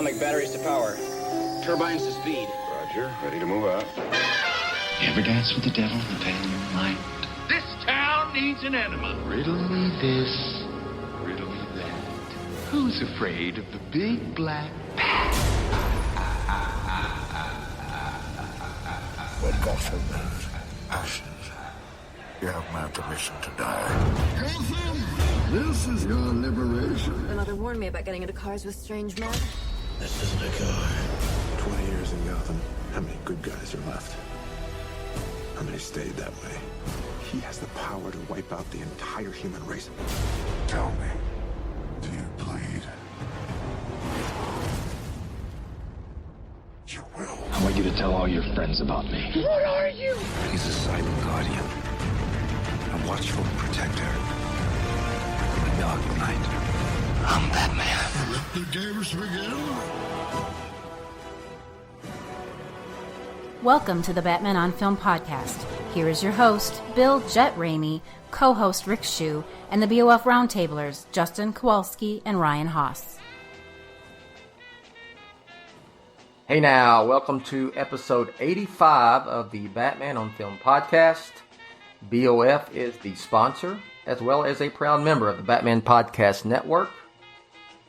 atomic batteries to power. Turbines to speed. Roger. Ready to move out. You ever dance with the devil in the pale moonlight? This town needs an enema. Riddle me this, riddle me that. Who's afraid of the big black bat? When Gotham is ashes, you have my permission to die. Gotham, this is your liberation. My mother warned me about getting into cars with strange men. This isn't a car. 20 years in Gotham. How many good guys are left? How many stayed that way? He has the power to wipe out the entire human race. Tell me, do you bleed? You will. I want you to tell all your friends about me. What are you? He's a silent guardian, a watchful protector. In the dark night, I'm Batman. Let the games begin. Welcome to the Batman on Film podcast. Here is your host, Bill Jett Ramey, co-host Rick Shue, and the BOF Roundtablers, Justin Kowalski and Ryan Haas. Hey now, welcome to episode 85 of the Batman on Film podcast. BOF is the sponsor, as well as a proud member of the Batman Podcast Network.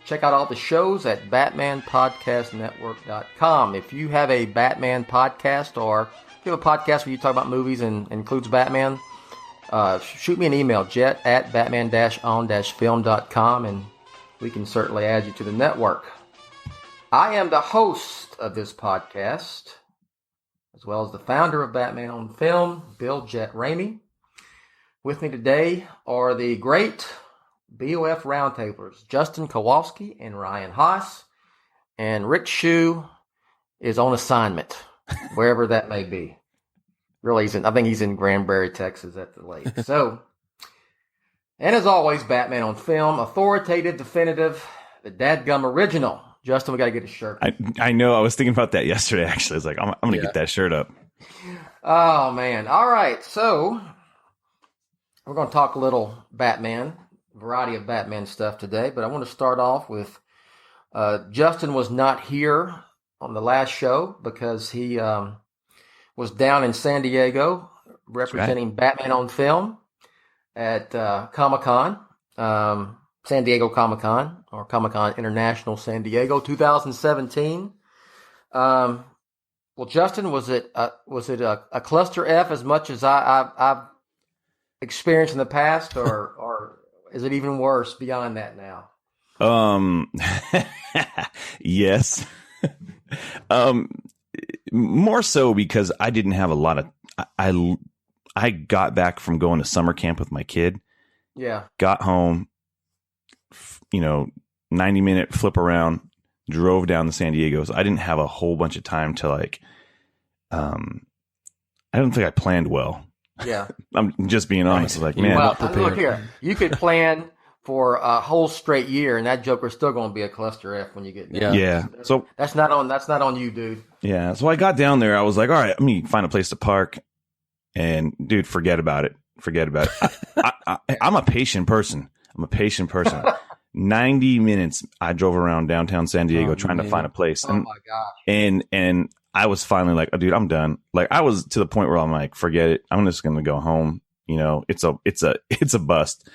Check out all the shows at BatmanPodcastNetwork.com. If you have a Batman podcast, or if you have a podcast where you talk about movies and includes Batman, shoot me an email, Jett at Batman-on-film.com, and we can certainly add you to the network. I am the host of this podcast, as well as the founder of Batman on Film, Bill Jett Ramey. With me today are the great BOF Roundtablers, Justin Kowalski and Ryan Haas, and Rick Shue is on assignment, wherever that may be. Really, I think he's in Granbury, Texas at the lake. So, and as always, Batman on Film, authoritative, definitive, the dadgum original. Justin, we got to get a shirt. I know. I was thinking about that yesterday, actually. I was like, I'm going to get that shirt up. Oh, man. All right. So, we're going to talk a little Batman, variety of Batman stuff today, but I want to start off with Justin was not here on the last show because he was down in San Diego representing Batman on Film at Comic-Con, San Diego Comic-Con, or Comic-Con International San Diego 2017. Well, Justin, was it a cluster F as much as I've experienced in the past, or is it even worse beyond that now? Yes. More so because I didn't have a lot of, I got back from going to summer camp with my kid. Yeah. Got home, 90-minute flip around, drove down to San Diego. So I didn't have a whole bunch of time to I don't think I planned well. Yeah. I'm just being honest. Right. Man, well, look here. You could plan for a whole straight year, and that Joker's still going to be a cluster F when you get there. Yeah. So that's not on you, dude. Yeah. So I got down there. I was like, all right, let me find a place to park. And dude, forget about it. I'm a patient person. 90 minutes I drove around downtown San Diego trying to find a place. Oh my gosh. And I was finally like, oh, dude, I'm done. Like, I was to the point where I'm like, forget it. I'm just going to go home. It's a bust.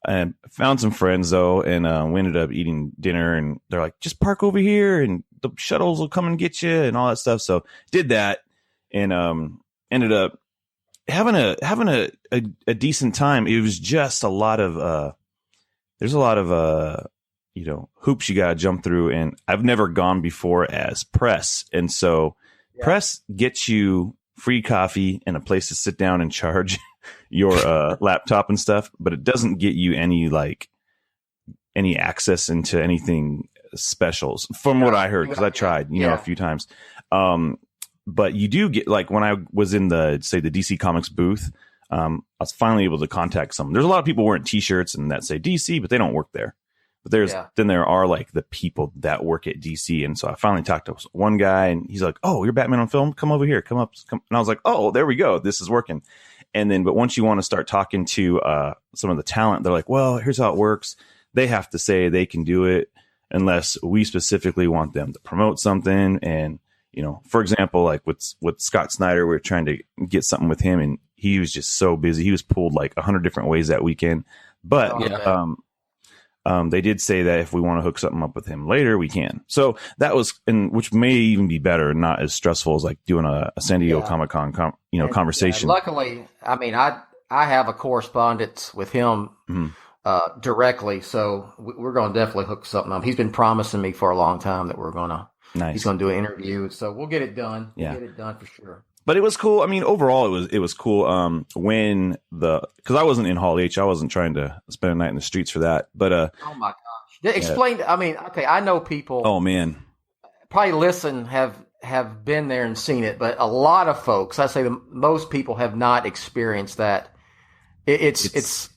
And found some friends though. And we ended up eating dinner, and they're like, just park over here and the shuttles will come and get you and all that stuff. So did that, and ended up having a decent time. It was just a lot of, there's a lot of, hoops you got to jump through. And I've never gone before as press. And so press gets you free coffee and a place to sit down and charge your laptop and stuff, but it doesn't get you any access into anything specials from what I heard. Cause I tried, a few times. But you do get, like, when I was in the DC Comics booth, I was finally able to contact someone. There's a lot of people wearing t-shirts and that say DC, but they don't work there. But then there are like the people that work at DC. And so I finally talked to one guy, and he's like, oh, you're Batman on Film? Come over here. Come up. And I was like, oh, there we go. This is working. And then, but once you want to start talking to some of the talent, they're like, well, here's how it works. They have to say they can do it. unless we specifically want them to promote something. And, for example, like with Scott Snyder, we're trying to get something with him, and he was just so busy. He was pulled like 100 different ways that weekend. But they did say that if we want to hook something up with him later, we can. So that was, which may even be better, not as stressful as like doing a San Diego Comic-Con, conversation. Luckily, I mean, I have a correspondence with him directly, so we're going to definitely hook something up. He's been promising me for a long time that he's going to do an interview, so we'll get it done. We'll get it done for sure. But it was cool. I mean, overall, it was cool. Because I wasn't in Hall H, I wasn't trying to spend a night in the streets for that. But oh my gosh, explain. I mean, okay, I know people. Oh man, probably have been there and seen it, but a lot of folks, I say most people have not experienced that. It's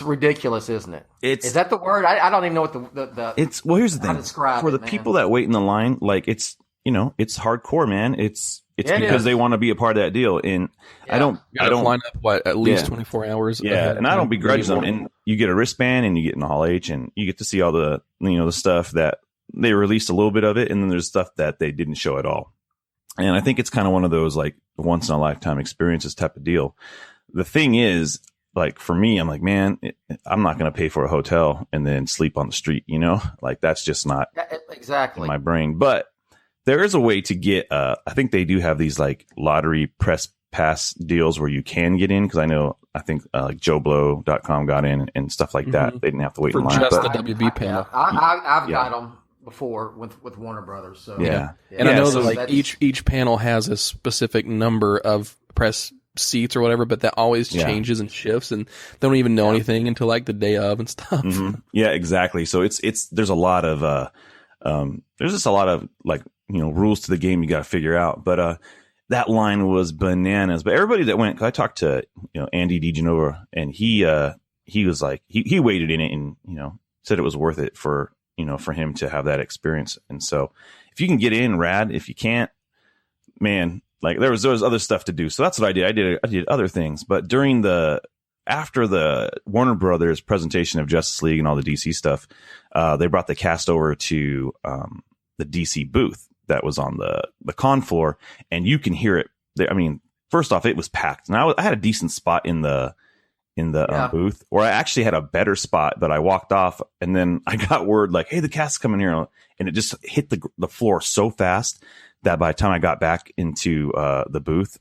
ridiculous, isn't it? Is that the word? I don't even know what the well, here's the thing. For the people that wait in the line, like it's hardcore, man. It's because they want to be a part of that deal. And I don't line up at least 24 hours. Yeah. And I don't begrudge them. And you get a wristband and you get in the Hall H and you get to see all the, the stuff that they released a little bit of it. And then there's stuff that they didn't show at all. And I think it's kind of one of those like once in a lifetime experiences type of deal. The thing is, like for me, I'm like, man, I'm not going to pay for a hotel and then sleep on the street, like that's just not exactly in my brain. But there is a way to get, I think they do have these like lottery press pass deals where you can get in. Cause I think like JoeBlow.com got in and stuff like that. They didn't have to wait for in line. Just the WB panel. I've got them before with Warner Brothers. So and I know that like each panel has a specific number of press seats or whatever, but that always changes and shifts, and they don't even know anything until like the day of and stuff. Yeah, exactly. So there's a lot of, there's just a lot of like, rules to the game you got to figure out. But that line was bananas. But everybody that went, 'cause I talked to Andy DiGenova, and he was like he waited in it and said it was worth it for him to have that experience. And so if you can get in, rad. If you can't, man, like there was other stuff to do. So that's what I did. I did other things. But after the Warner Brothers presentation of Justice League and all the DC stuff, they brought the cast over to the DC booth that was on the con floor, and you can hear it. I mean, first off, it was packed. Now I had a decent spot in the booth, or I actually had a better spot, but I walked off, and then I got word like, "Hey, the cast's coming here," and it just hit the floor so fast that by the time I got back into the booth,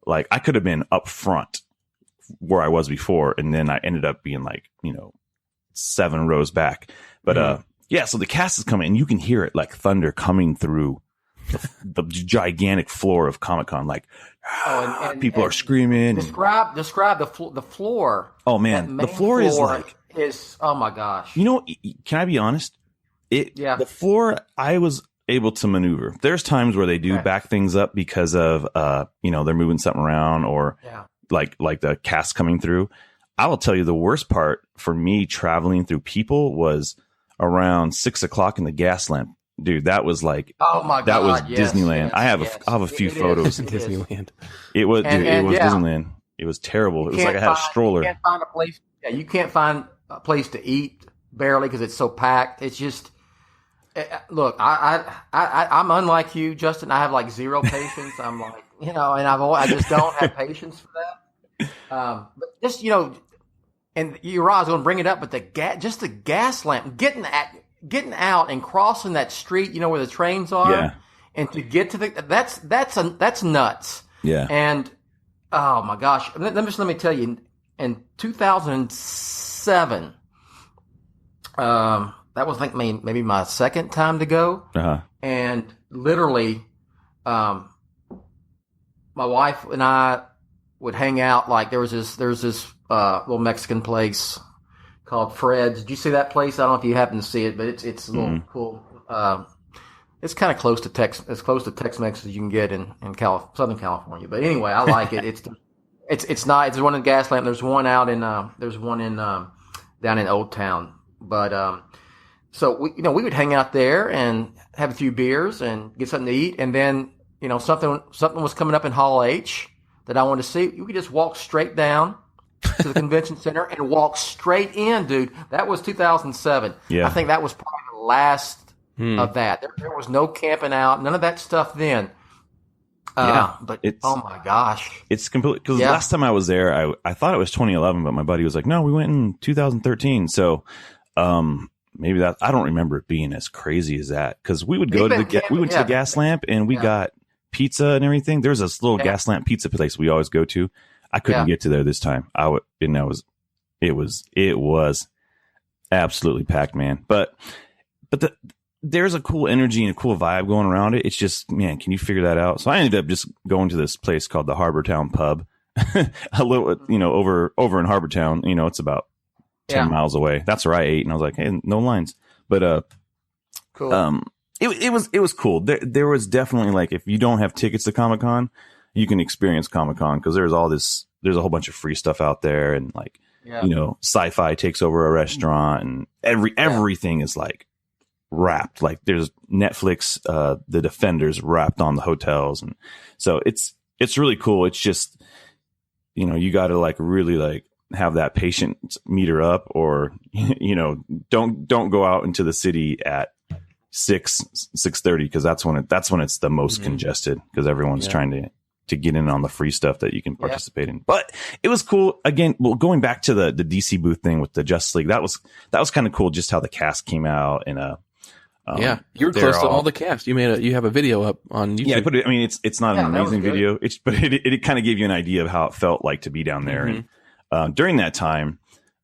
like I could have been up front where I was before, and then I ended up being like 7 rows back. But so the cast is coming, and you can hear it like thunder coming through the gigantic floor of Comic-Con. Like people are screaming. Describe the floor. Oh man, the floor is like oh my gosh. Can I be honest? The floor I was able to maneuver. There's times where they do back things up because of they're moving something around or like the cast coming through. I will tell you the worst part for me traveling through people was around 6 o'clock in the gas lamp. Dude, that was like, oh my God, that was Disneyland. I have a few photos. Disneyland. It was Disneyland. It was terrible. It was like I had a stroller. You can't find a place. Yeah, you can't find a place to eat barely because it's so packed. It's just, look, I'm unlike you, Justin. I have like zero patience. I'm like, and I just don't have patience for that. But just, and you're right, I was going to bring it up, but the gas lamp, getting out and crossing that street, where the trains are, and to get to that's nuts. Yeah. And oh my gosh, let me tell you, in 2007, that was like maybe my second time to go, and literally, my wife and I would hang out. Like there's this little Mexican place called Fred's. Did you see that place? I don't know if you happen to see it, but it's a little cool. It's kind of close to Tex-Mex as you can get in Southern California. But anyway, I like it. It's not. It's one in Gaslamp. There's one down in Old Town. But so we would hang out there and have a few beers and get something to eat, and then something was coming up in Hall H that I wanted to see. You could just walk straight down to the convention center and walk straight in, dude. That was 2007. Yeah. I think that was probably the last of that. There was no camping out, none of that stuff then. But oh my gosh, it's completely, because the last time I was there, I thought it was 2011, but my buddy was like, no, we went in 2013. So, maybe that, I don't remember it being as crazy as that. Cause we would go to the gas lamp and we got pizza and everything. There's this little gas lamp pizza place we always go to. I couldn't get to there this time. It was absolutely packed, man. But there's a cool energy and a cool vibe going around it. It's just, man, can you figure that out? So I ended up just going to this place called the Harbor Town Pub, a little, over in Harbor Town. It's about 10 miles away. That's where I ate, and I was like, hey, no lines. But cool. It was cool. There was definitely, like, if you don't have tickets to Comic-Con, you can experience Comic-Con, because there's a whole bunch of free stuff out there, and like, sci-fi takes over a restaurant, and everything is like wrapped. Like there's Netflix, the Defenders wrapped on the hotels, and so it's really cool. It's just, you got to like really like have that patient meter up, or don't go out into the city at 6:30, because that's when it's the most congested, because everyone's trying to get in on the free stuff that you can participate in. But it was cool. Again, well, going back to the DC booth thing with the Justice League, that was kind of cool, just how the cast came out, and you were close to all the cast. You have a video up on YouTube. Yeah, I put it. I mean, it's not an amazing video. But it kind of gave you an idea of how it felt like to be down there. And during that time,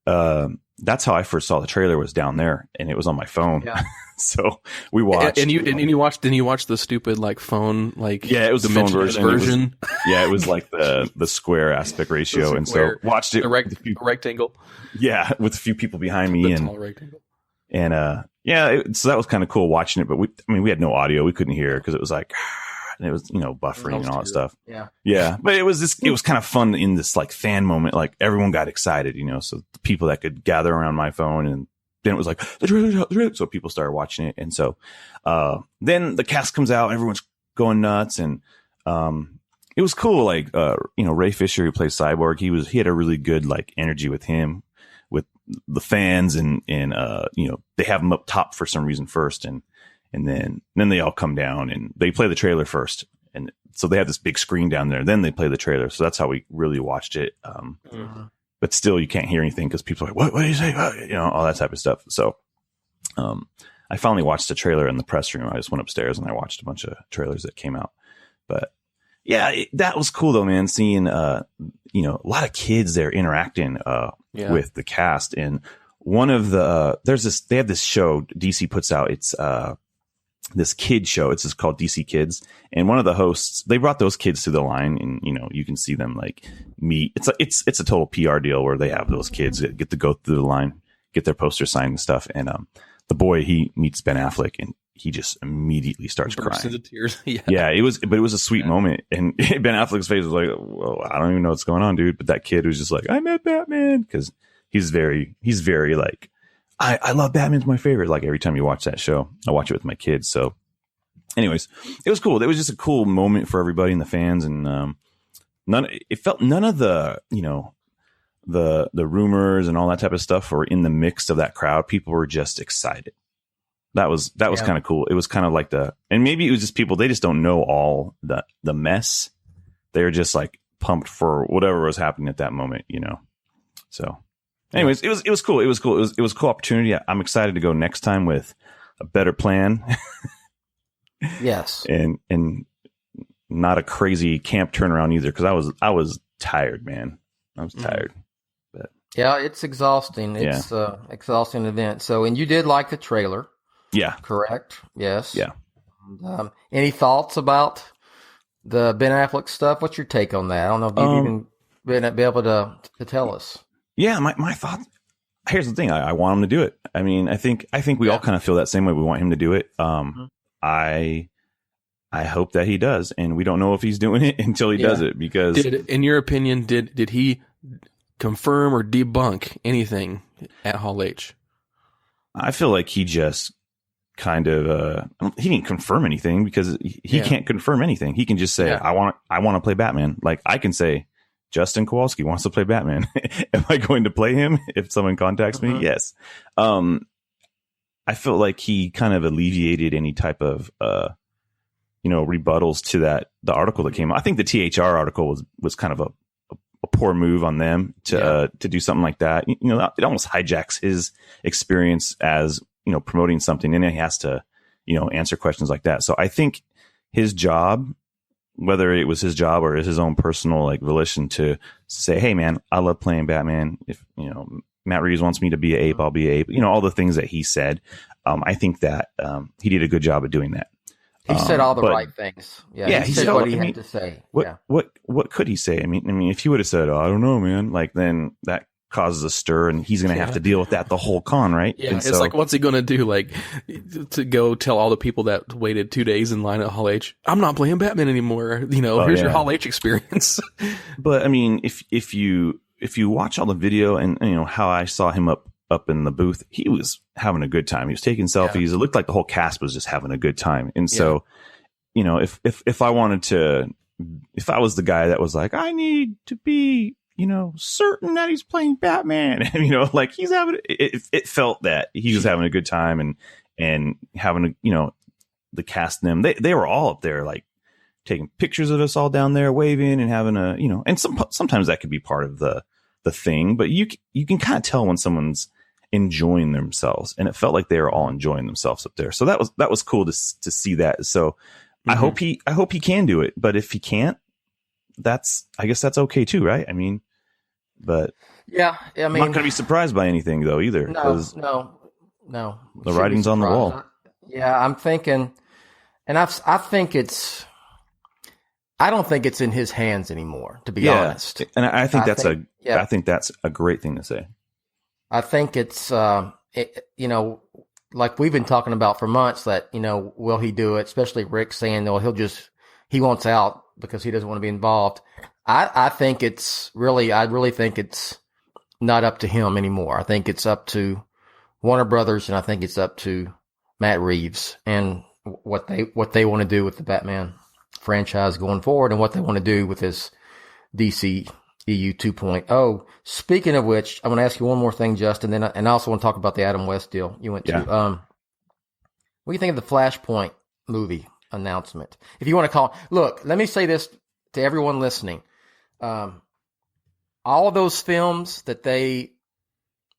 that's how I first saw the trailer, was down there, and it was on my phone. Yeah. So we watched. And you watched? Didn't you watch the stupid like phone it was the phone version. It was like the square aspect ratio, and so watched it. A rectangle. Yeah, with a few people behind me, and tall rectangle. And so that was kind of cool watching it. But we had no audio. We couldn't hear, because it was like, and it was buffering and all that stuff. Yeah. But it was kind of fun in this like fan moment. Like everyone got excited, so the people that could gather around my phone, and then it was like the trailer. So people started watching it, and so then the cast comes out, and everyone's going nuts, and it was cool. Like Ray Fisher, who plays Cyborg, he had a really good like energy with him, with the fans, and they have him up top for some reason first, and then they all come down and they play the trailer first, and so they have this big screen down there, then they play the trailer. So that's how we really watched it. But still, you can't hear anything, because people are like, what do you say? All that type of stuff. So I finally watched the trailer in the press room. I just went upstairs and I watched a bunch of trailers that came out. But yeah, that was cool though, man. Seeing a lot of kids there interacting with the cast. And one of the they have this show DC puts out. It's this kid show. It's just called DC Kids. And one of the hosts, they brought those kids to the line, and you can see them like meet. It's a total PR deal where they have those kids that get to go through the line, get their poster signed and stuff. And the boy, he meets Ben Affleck, and he just immediately starts crying. Into tears. Yeah, it was a sweet moment. And Ben Affleck's face was like, well, I don't even know what's going on, dude. But that kid was just like, I met Batman, because he's very like, I love Batman's my favorite. Like every time you watch that show, I watch it with my kids. So anyways, it was cool. It was just a cool moment for everybody and the fans. And none of the, the rumors and all that type of stuff were in the mix of that crowd. People were just excited. That was kind of cool. It was kind of like and maybe it was just people, they just don't know all the mess. They're just like pumped for whatever was happening at that moment, So anyways, it was cool. It was cool. It was a cool opportunity. I'm excited to go next time with a better plan. Yes. And not a crazy camp turnaround either, because I was tired, man. I was tired. But yeah, it's exhausting. It's exhausting event. So, and you did like the trailer. Yeah. Correct. Yes. Yeah. Any thoughts about the Ben Affleck stuff? What's your take on that? I don't know if you've even be able to tell us. Yeah, my thought. Here's the thing. I want him to do it. I mean, I think we all kind of feel that same way. We want him to do it. I hope that he does, and we don't know if he's doing it until he does it. Because, in your opinion, did he confirm or debunk anything at Hall H? I feel like he just kind of he didn't confirm anything, because he can't confirm anything. He can just say, I want to play Batman. Like I can say, Justin Kowalski wants to play Batman. Am I going to play him if someone contacts me? Yes. I felt like he kind of alleviated any type of, rebuttals to the article that came out. I think the THR article was kind of a poor move on them to do something like that. It almost hijacks his experience as, promoting something, and then he has to, answer questions like that. So I think his job, whether it was his job or his own personal like volition to say, hey man, I love playing Batman. If, Matt Reeves wants me to be an ape, I'll be an ape. All the things that he said. I think that he did a good job of doing that. He said all the right things. Yeah, he said what he had to say. What could he say? I mean, if he would have said, "Oh, I don't know, man," like then that causes a stir, and he's going to have to deal with that the whole con, right? Yeah, and it's like, what's he going to do? Like, to go tell all the people that waited 2 days in line at Hall H, I'm not playing Batman anymore. Here's your Hall H experience. But I mean, if you watch all the video and how I saw him up in the booth, he was having a good time. He was taking selfies. It looked like the whole cast was just having a good time. And so, if I wanted to, if I was the guy that was like, I need to be, certain that he's playing Batman, like he's having, it felt that he was having a good time and having the cast and them, they were all up there, like taking pictures of us all down there waving and having and sometimes that could be part of the thing, but you can kind of tell when someone's enjoying themselves, and it felt like they were all enjoying themselves up there. So that was cool to see that. So I hope he can do it, but if he can't, I guess that's okay too, right? I mean, but yeah, I mean, I'm not going to be surprised by anything though either. No. The writing's on the wall. Yeah, I'm thinking, and I don't think it's in his hands anymore, to be honest. And I think I think that's a great thing to say. I think it's, like we've been talking about for months that, will he do it? Especially Rick saying, no, he wants out because he doesn't want to be involved. I really think it's not up to him anymore. I think it's up to Warner Brothers, and I think it's up to Matt Reeves and what they want to do with the Batman franchise going forward, and what they want to do with this DC EU 2.0. Speaking of which, I want to ask you one more thing, Justin, and I also want to talk about the Adam West deal you went to. What do you think of the Flashpoint movie announcement? If you want to call, look, let me say this to everyone listening. All of those films that they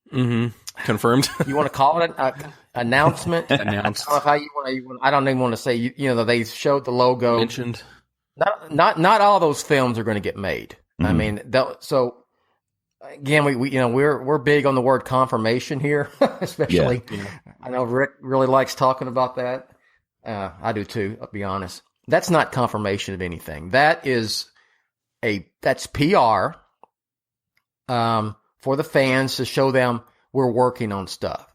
confirmed. You want to call it an announcement? Announced. I don't know how you want. I don't even want to say. They showed the logo. Mentioned. Not all those films are going to get made. I mean, so again, we're big on the word confirmation here, especially. Yeah. I know Rick really likes talking about that. I do too. I'll be honest. That's not confirmation of anything. That's PR for the fans to show them we're working on stuff.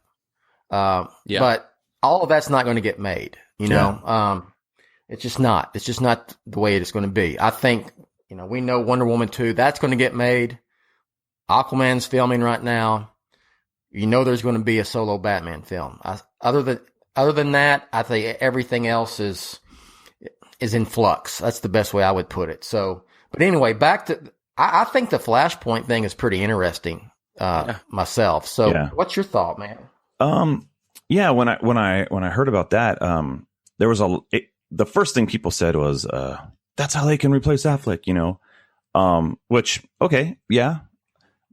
But all of that's not going to get made. It's just not. It's just not the way it's going to be. I think. We know Wonder Woman 2, that's going to get made. Aquaman's filming right now. There's going to be a solo Batman film. Other than that, I think everything else is in flux. That's the best way I would put it. So, but anyway, back to, I think the Flashpoint thing is pretty interesting, myself. So what's your thought, man? When I heard about that, there was the first thing people said was, that's how they can replace Batfleck, which, okay. Yeah.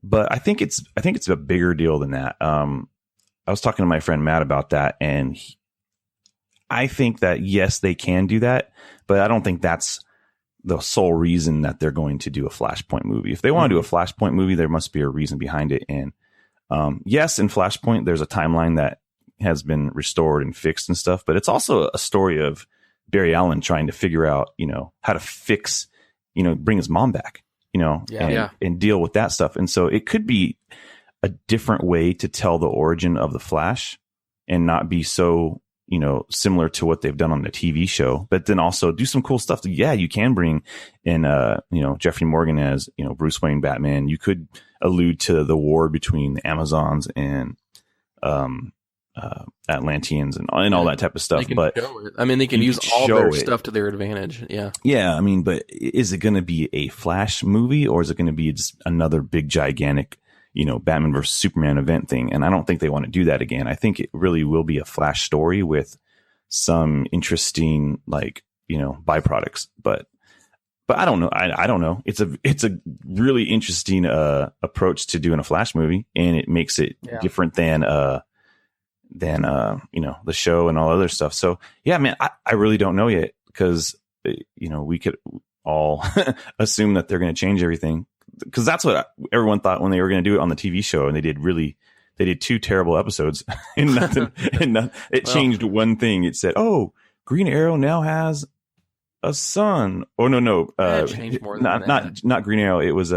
But I think it's a bigger deal than that. I was talking to my friend Matt about that, and I think that yes, they can do that, but I don't think that's the sole reason that they're going to do a Flashpoint movie. If they want to do a Flashpoint movie, there must be a reason behind it. And, yes, in Flashpoint, there's a timeline that has been restored and fixed and stuff, but it's also a story of Barry Allen trying to figure out, how to fix, bring his mom back, and deal with that stuff. And so it could be a different way to tell the origin of the Flash and not be so, similar to what they've done on the TV show, but then also do some cool stuff. You can bring in, Jeffrey Morgan as, Bruce Wayne Batman. You could allude to the war between the Amazons and, Atlanteans and all that type of stuff. But they can use all their stuff to their advantage. But is it going to be a Flash movie, or is it going to be just another big gigantic Batman versus Superman event thing. And I don't think they want to do that again. I think it really will be a Flash story with some interesting, byproducts, but I don't know. I don't know. It's a really interesting, approach to doing a Flash movie, and it makes it different than the show and all other stuff. So yeah, man, I really don't know yet, because, we could all assume that they're going to change everything, because that's what everyone thought when they were going to do it on the TV show. And they did 2 terrible episodes and nothing, it changed one thing. It said, "Oh, Green Arrow now has a son." Oh, no. Changed more than not Green Arrow. It was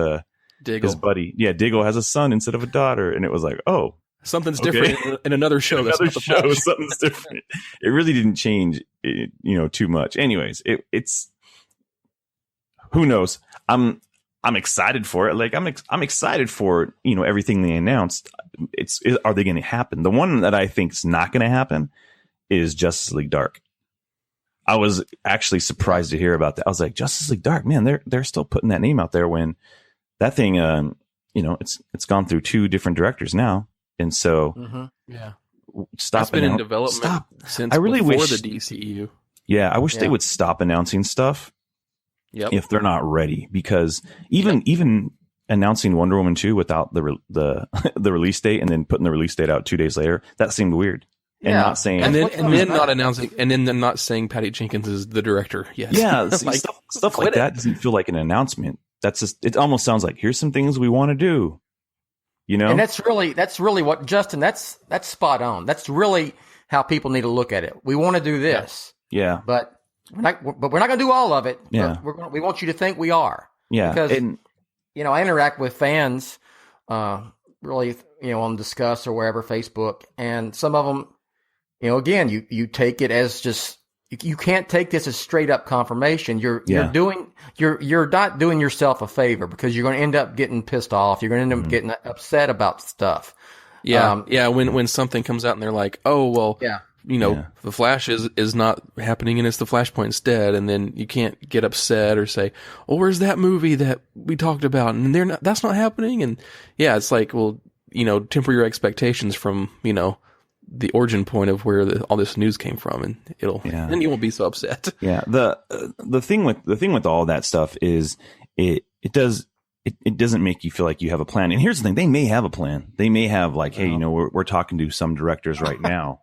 Diggle. His buddy. Yeah. Diggle has a son instead of a daughter. And it was like, oh, something's different in another show. Something's different. It really didn't change, too much. Anyways, it's, who knows? I'm excited for it. Like I'm excited for, everything they announced. Are they going to happen? The one that I think is not going to happen is Justice League Dark. I was actually surprised to hear about that. I was like, Justice League Dark, man, they're still putting that name out there, when that thing, it's gone through 2 different directors now. And so, That's been in development since before the DCEU. Yeah, I wish they would stop announcing stuff if they're not ready, because even announcing Wonder Woman 2 without the release date, and then putting the release date out 2 days later, that seemed weird. And not saying, and then not announcing, and then not saying Patty Jenkins is the director. Yes. Yeah, stuff like that doesn't feel like an announcement. That's just, it almost sounds like, here's some things we want to do. And that's really what, Justin, that's spot on. That's really how people need to look at it. We want to do this. Yeah. But we're not going to do all of it. Yeah. We want you to think we are. Yeah. Because, I interact with fans, really, on Discuss or wherever, Facebook, and some of them, again, you take it as just, you can't take this as straight up confirmation. You're not doing yourself a favor, because you're going to end up getting pissed off. You're going to end up getting upset about stuff. Yeah. When something comes out and they're like, oh, well, the Flash is not happening and it's the Flashpoint instead. And then you can't get upset or say, oh, where's that movie that we talked about? And that's not happening. And yeah, it's like, well, temper your expectations from, the origin point of where all this news came from, and then you won't be so upset. Yeah. The thing with all that stuff is it doesn't make you feel like you have a plan. And here's the thing: they may have a plan. They may have hey, we're talking to some directors right now.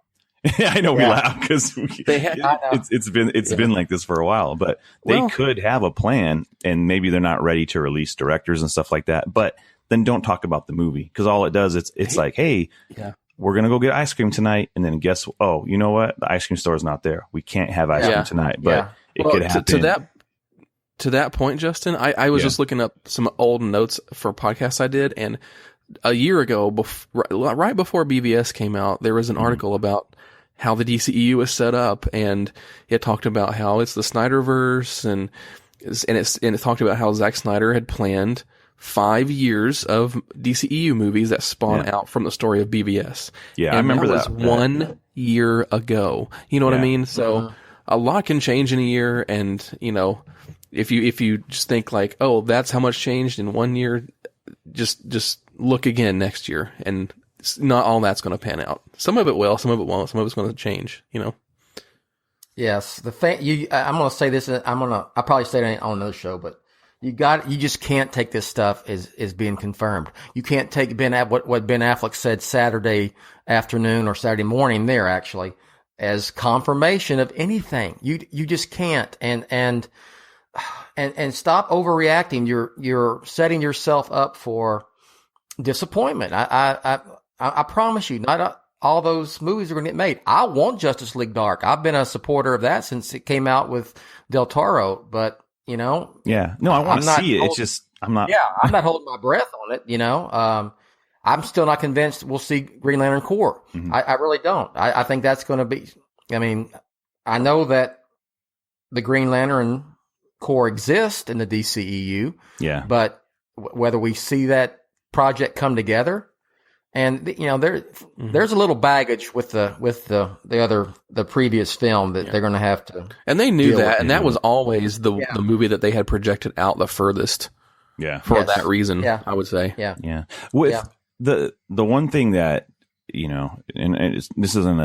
I know we laugh because it's been like this for a while, but they could have a plan, and maybe they're not ready to release directors and stuff like that. But then don't talk about the movie, because all it does, it's like, hey, we're going to go get ice cream tonight. And then you know what? The ice cream store is not there. We can't have ice cream tonight, but it could happen. To that point, Justin, I was just looking up some old notes for podcasts I did. And a year ago, right before BVS came out, there was an article about how the DCEU was set up. And it talked about how it's the Snyderverse, and it talked about how Zack Snyder had planned 5 years of DCEU movies that spawn out from the story of BVS. Yeah, and I remember that was 1 year ago. You know what I mean? So a lot can change in a year, and if you just think like, oh, that's how much changed in 1 year, just look again next year, and not all that's going to pan out. Some of it will, some of it won't. Some of it's going to change. Yes, I'm going to say this. I'll probably say it on another show, but you just can't take this stuff as being confirmed. You can't take what Ben Affleck said Saturday afternoon or Saturday morning there, actually, as confirmation of anything. You just can't. And stop overreacting. You're setting yourself up for disappointment. I promise you, not all those movies are going to get made. I want Justice League Dark. I've been a supporter of that since it came out with Del Toro, but yeah, no, I want to see it. It's just, I'm not holding my breath on it. I'm still not convinced we'll see Green Lantern Corps. Mm-hmm. I really don't. I think that's going to be, I know that the Green Lantern Corps exists in the DCEU. Yeah. But whether we see that project come together, and there's a little baggage with the previous film that they're going to have to. And they knew that, and that was always the movie that they had projected out the furthest. Yeah. For that reason, I would say. Yeah. Yeah. the one thing that, and this isn't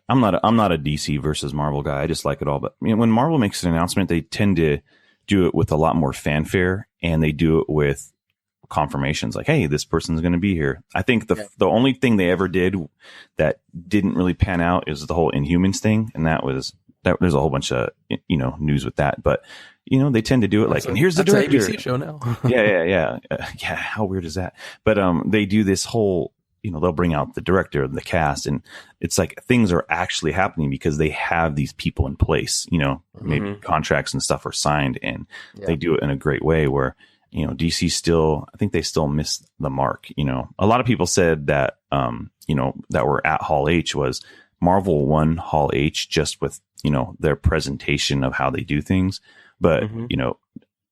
I'm not a DC versus Marvel guy. I just like it all. But when Marvel makes an announcement, they tend to do it with a lot more fanfare, and they do it with confirmations like, hey, this person's going to be here. I think the only thing they ever did that didn't really pan out is the whole Inhumans thing. And there's a whole bunch of, news with that, but they tend to do it and here's the director. An ABC show now. Yeah. How weird is that? But, they do this whole, they'll bring out the director and the cast, and it's like things are actually happening because they have these people in place, maybe contracts and stuff are signed, and they do it in a great way where, DC I think they still miss the mark. A lot of people said that, that were at Hall H was Marvel won Hall H just with, their presentation of how they do things. But,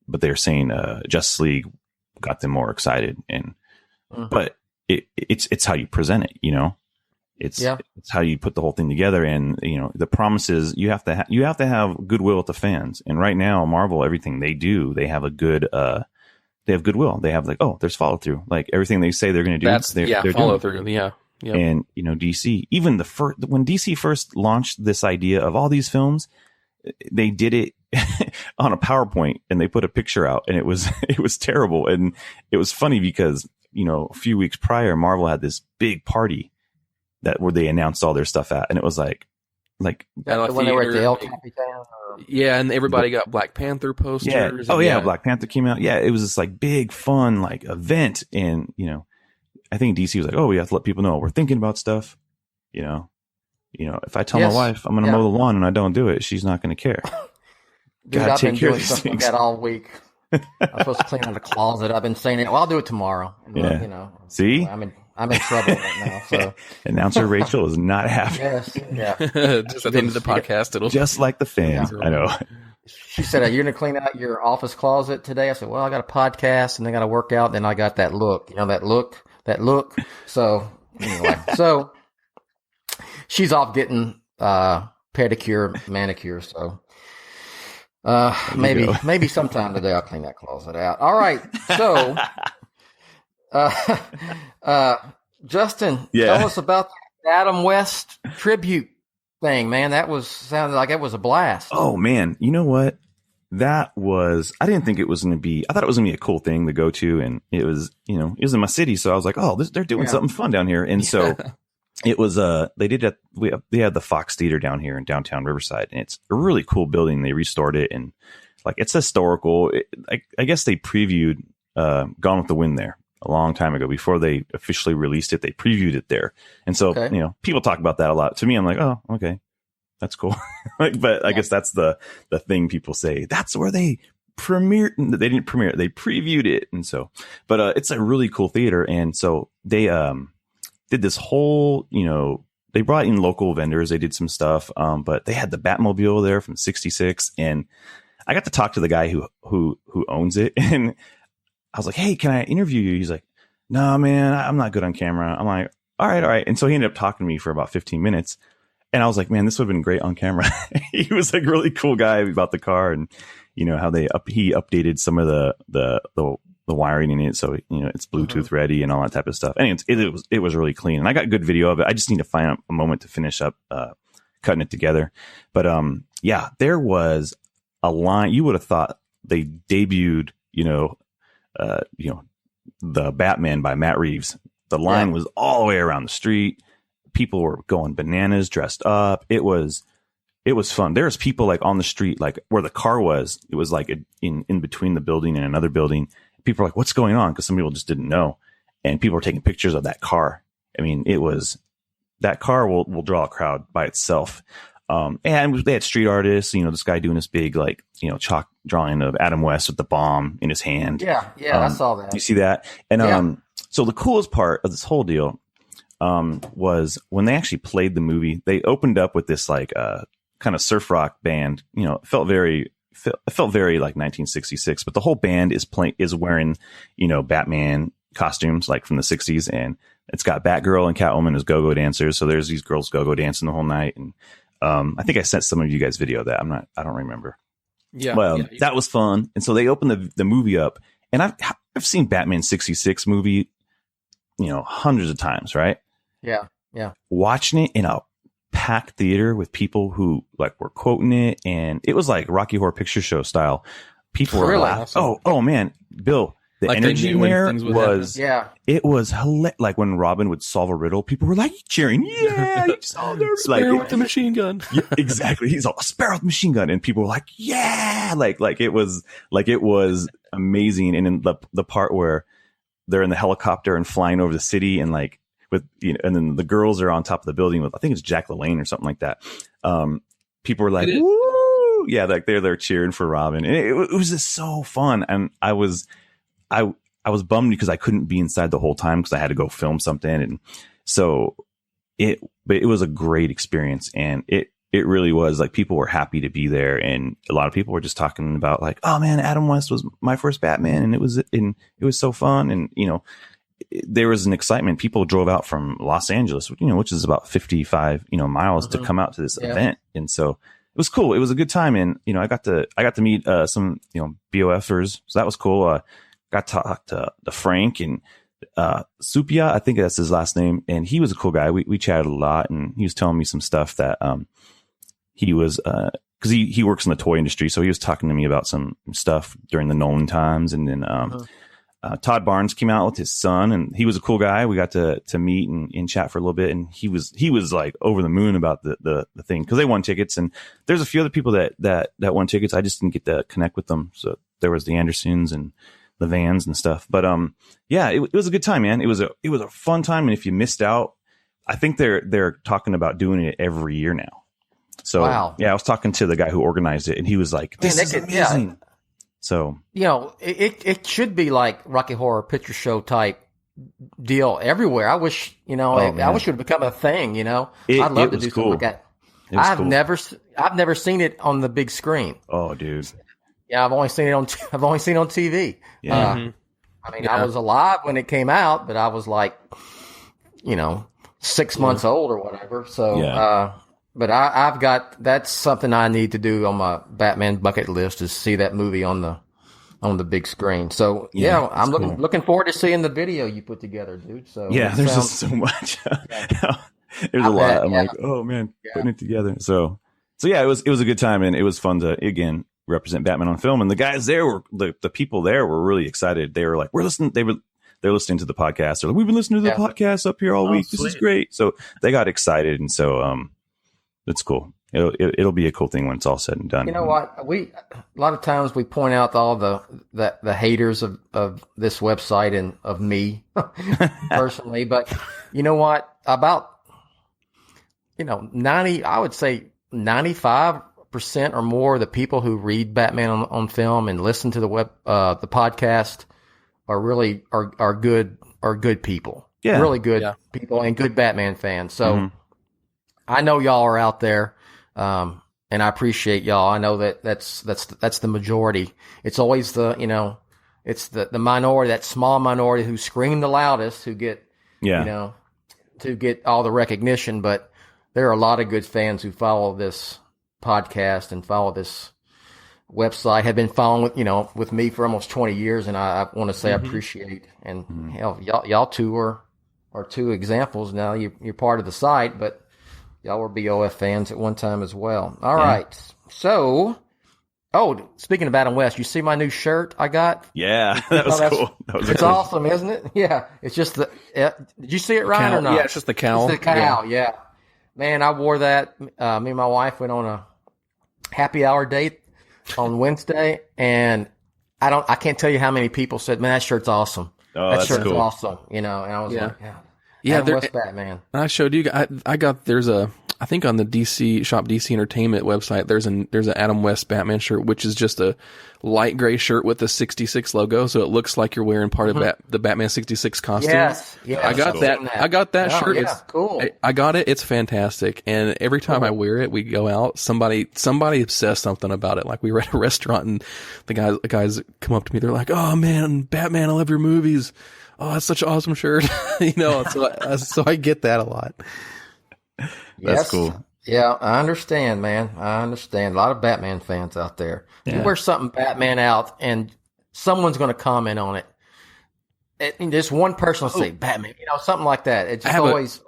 but they're saying, Justice League got them more excited, and, but it's how you present it, it's how you put the whole thing together. And, the promises you have to have goodwill with the fans. And right now, Marvel, everything they do, they have a good, they have goodwill. They have there's follow through. Like everything they say they're going to do. They're follow through. Yeah. Yep. And DC, even when DC first launched this idea of all these films, they did it on a PowerPoint and they put a picture out, and it was terrible. And it was funny because, a few weeks prior, Marvel had this big party where they announced all their stuff at, and it was like when they were at the El Capitan. Yeah, and everybody got Black Panther posters. Yeah. Oh yeah, Black Panther came out. Yeah, it was this big fun event, and I think DC was like, oh, we have to let people know we're thinking about stuff. If I tell my wife I'm going to mow the lawn and I don't do it, she's not going to care. Dude, I've been doing stuff like that all week. I'm supposed to clean out the closet. I've been saying it. Well, I'll do it tomorrow. Yeah. See, I'm in trouble right now. So announcer Rachel is not happy. Yes. Yeah. Just at the end of the podcast, it'll just like the fans. I know. She said, "Are you going to clean out your office closet today?" I said, "Well, I got a podcast and then I got to work out. Then I got that look. That look. So anyway, she's off getting pedicure, manicure. So maybe sometime today I'll clean that closet out. All right. So, Justin, tell us about the Adam West tribute thing, man. Sounded like it was a blast. Oh man, you know what? I didn't think it was going to be, I thought it was going to be a cool thing to go to. And it was, it was in my city. So I was like, oh, they're doing something fun down here. And so it was, they had the Fox Theater down here in downtown Riverside, and it's a really cool building. They restored it, and it's historical. I guess they previewed, Gone with the Wind there a long time ago before they officially released it. They previewed it there. And so, people talk about that a lot. To me, I'm like, oh, okay. That's cool. But I guess that's the thing people say. That's where they premiered. They didn't premiere it. They previewed it. And so, but it's a really cool theater. And so they did this whole, they brought in local vendors. They did some stuff. But they had the Batmobile there from '66. And I got to talk to the guy who owns it. And I was like, hey, can I interview you? He's like, no, man, I'm not good on camera. I'm like, all right. And so he ended up talking to me for about 15 minutes. And I was like, man, this would have been great on camera. He was a really cool guy about the car, and how he updated some of the wiring in it, so it's Bluetooth ready and all that type of stuff. And it was really clean, and I got good video of it. I just need to find a moment to finish up cutting it together. But there was a line. You would have thought they debuted the Batman by Matt Reeves. The line was all the way around the street. People were going bananas, dressed up. It was fun. There's people on the street, where the car was. It was in between the building and another building. People were like, what's going on? Because some people just didn't know. And people were taking pictures of that car. I mean, that car will draw a crowd by itself. And they had street artists, this guy doing this big, chalk drawing of Adam West with the bomb in his hand. Yeah. I saw that. You see that? And, so the coolest part of this whole deal, was when they actually played the movie. They opened up with this kind of surf rock band. It felt very like 1966. But the whole band is wearing Batman costumes from the 60s, and it's got Batgirl and Catwoman as go-go dancers. So there's these girls go-go dancing the whole night, and I think I sent some of you guys video of that. I don't remember. Yeah, well, that was fun. And so they opened the movie up, and I've seen Batman '66 movie hundreds of times, right? Yeah. Yeah. Watching it in a packed theater with people who like were quoting it, and it was like Rocky Horror Picture Show style. People were laughing. Oh man, Bill, the Like energy in there was it was hilarious. Like when Robin would solve a riddle, people were like cheering, yeah, you solved it. Sparrow with the machine gun. Yeah, exactly. He's all a Sparrow with the machine gun, and people were like, yeah, like it was amazing. And in the part where they're in the helicopter and flying over the city, and like with and then the girls are on top of the building with, I think it's Jack LaLanne or something like that. People were like, woo, yeah, like they're cheering for Robin. And it was just so fun, and I was bummed because I couldn't be inside the whole time because I had to go film something, and so it was a great experience, and it really was. Like, people were happy to be there, and a lot of people were just talking about like, oh man, Adam West was my first Batman, and it was so fun, and there was an excitement. People drove out from Los Angeles, which is about 55 miles to come out to this event, and so it was cool. It was a good time, and I got to meet some BOFers, so that was cool. Got to talk to Frank and Supia, I think that's his last name, and he was a cool guy. We chatted a lot, and he was telling me some stuff that he was because he works in the toy industry, so he was talking to me about some stuff during the Nolan times, and then Todd Barnes came out with his son, and he was a cool guy. We got to meet and chat for a little bit, and he was like over the moon about the thing because they won tickets, and there's a few other people that won tickets. I just didn't get to connect with them. So there was the Andersons and the Vans and stuff, but yeah, it was a good time, man. It was a fun time, and if you missed out, I think they're talking about doing it every year now. So yeah, I was talking to the guy who organized it, and he was like, "This is amazing." Yeah. So it should be like Rocky Horror Picture Show type deal everywhere. I wish I wish it would become a thing. I'd love to do something like that. I've never seen it on the big screen. Oh, dude. Yeah, I've only seen it on TV. Yeah. I was alive when it came out, but I was like, 6 months old or whatever. So, but I've got, that's something I need to do on my Batman bucket list, is see that movie on the big screen. So I'm looking forward to seeing the video you put together, dude. So there's just so much. There's a lot. I'm like, oh man, putting it together. So yeah, it was a good time, and it was fun to again represent Batman on film. And the guys there were the people there were really excited. They were like, they're listening to the podcast. They're like, we've been listening to the podcast up here all week. Sweet. This is great. So they got excited, and so it's cool. It'll be a cool thing when it's all said and done. You know what? A lot of times we point out all the haters of this website and of me personally, but you know what? About 90, I would say 95% or more of the people who read Batman on film and listen to the podcast are really are good people. Yeah, really good people and good Batman fans. So I know y'all are out there. And I appreciate y'all. I know that's the majority. It's always it's the minority, that small minority who scream the loudest, who get, to get all the recognition. But there are a lot of good fans who follow this podcast and follow this website, have been following with me for almost 20 years. And I want to say I appreciate, and hell, y'all two are two examples. Now you're part of the site, but y'all were BOF fans at one time as well. All right. So, speaking of Adam West, you see my new shirt I got? Yeah, that was cool. It's awesome, isn't it? Yeah. It's just did you see it, Ryan, or not? Yeah, it's just the cowl. It's the cowl, yeah. Man, I wore that. Me and my wife went on a happy hour date on Wednesday, and I can't tell you how many people said, "Man, that shirt's awesome." Oh, that that's shirt's cool. awesome. And I was like, yeah, West Batman. I showed you. I think on the DC Shop DC Entertainment website, there's an Adam West Batman shirt, which is just a light gray shirt with the 66 logo, so it looks like you're wearing part of the Batman 66 costume. Yes, I got cool. that. I got that shirt. Yeah, it's cool. I got it. It's fantastic. And every time I wear it, we go out. Somebody says something about it. Like, we were at a restaurant, and the guys come up to me. They're like, "Oh man, Batman, I love your movies. Oh, that's such an awesome shirt." So I get that a lot. That's cool. Yeah, I understand, man. I understand. A lot of Batman fans out there. Yeah. You wear something Batman out, and someone's going to comment on it. Just one person will say Batman, something like that. It just always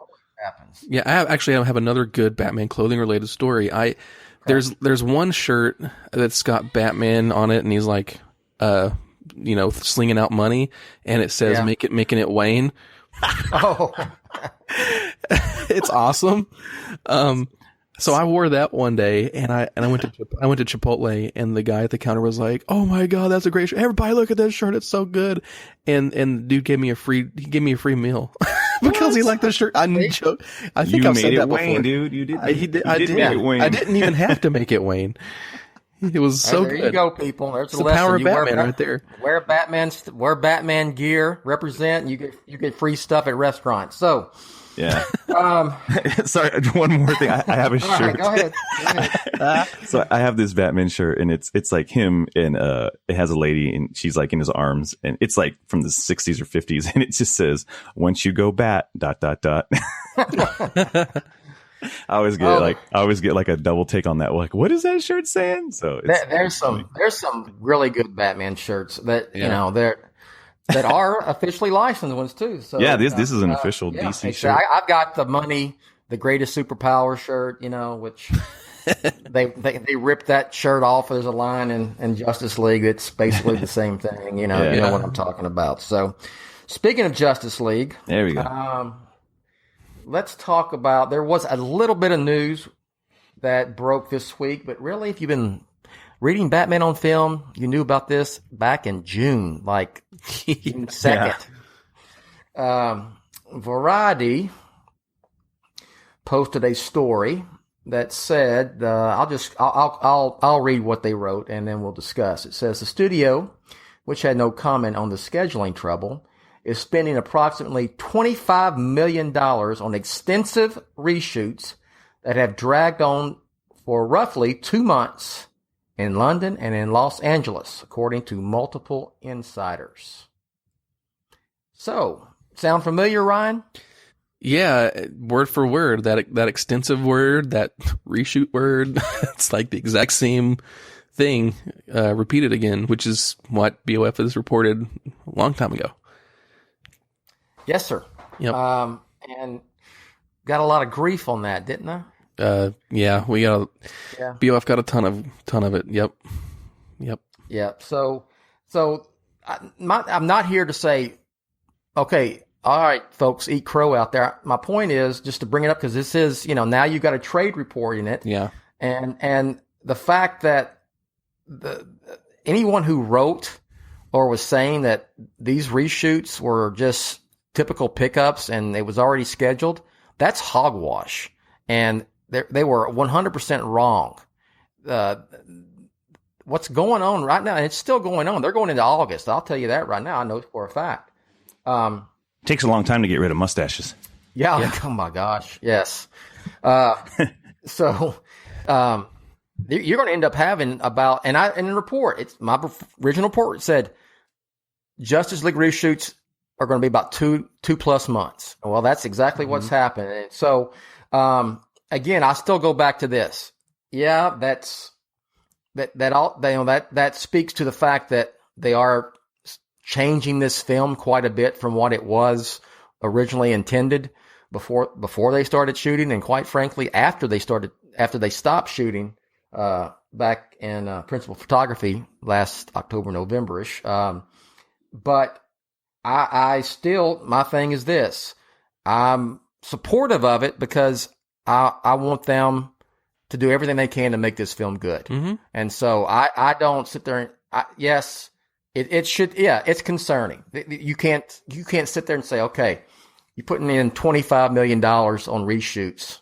happens. Yeah, I have another good Batman clothing related story. There's one shirt that's got Batman on it, and he's like, slinging out money, and it says making it Wayne. Oh, it's awesome. So I wore that one day, and I went to Chipotle, and the guy at the counter was like, "Oh my god, that's a great shirt! Everybody look at this shirt; it's so good." And the dude gave me a free meal because he liked the shirt. I think I've said that Wayne, before, dude. You did. I did. Make it Wayne. I didn't even have to make it Wayne. It was so there good. You go, people. There's the power of Batman right there. Wear Batman gear, represent. And you get free stuff at restaurants. So. Yeah. Sorry, one more thing. I have a shirt. Right, go ahead. So I have this Batman shirt, and it's like him, and it has a lady, and she's like in his arms, and it's like from the 60s or 50s, and it just says, "Once you go bat, ... I always get like a double take on that. Like, what is that shirt saying? So there's some really good Batman shirts that that are officially licensed ones too. So yeah, this is an official DC shirt. I've got the greatest superpower shirt, which they ripped that shirt off. There's a line in Justice League. It's basically the same thing. You know what I'm talking about. So speaking of Justice League, there we go. Let's talk about, there was a little bit of news that broke this week, but really if you've been reading Batman on film, you knew about this back in June, like June 2nd. Variety posted a story that said, I'll read what they wrote and then we'll discuss. It says the studio, which had no comment on the scheduling trouble, is spending approximately $25 million on extensive reshoots that have dragged on for roughly 2 months in London and in Los Angeles, according to multiple insiders. So, sound familiar, Ryan? Yeah, word for word, that extensive word, that reshoot word, it's like the exact same thing repeated again, which is what BOF has reported a long time ago. Yes, sir. Yep. And got a lot of grief on that, didn't I? Yeah, BOF got a ton of it. Yep. So I'm not here to say, okay, all right, folks, eat crow out there. My point is just to bring it up because this is, now you've got a trade report in it. Yeah. And the fact that anyone who wrote or was saying that these reshoots were just typical pickups and it was already scheduled, that's hogwash. And they were 100% wrong. What's going on right now, and it's still going on. They're going into August. I'll tell you that right now. I know for a fact. Takes a long time to get rid of mustaches. Yeah. Oh my gosh. Yes. So you're going to end up having about, in the report, it's my original report said Justice League reshoots are going to be about two plus months. Well, that's exactly what's happening. So, again, I still go back to this. Yeah, that speaks to the fact that they are changing this film quite a bit from what it was originally intended before they started shooting, and quite frankly, after they stopped shooting, back in principal photography last October, November-ish. But I still, my thing is this. I'm supportive of it because I want them to do everything they can to make this film good. Mm-hmm. And so I don't sit there and, yes, it should, it's concerning. You can't sit there and say, okay, you're putting in $25 million on reshoots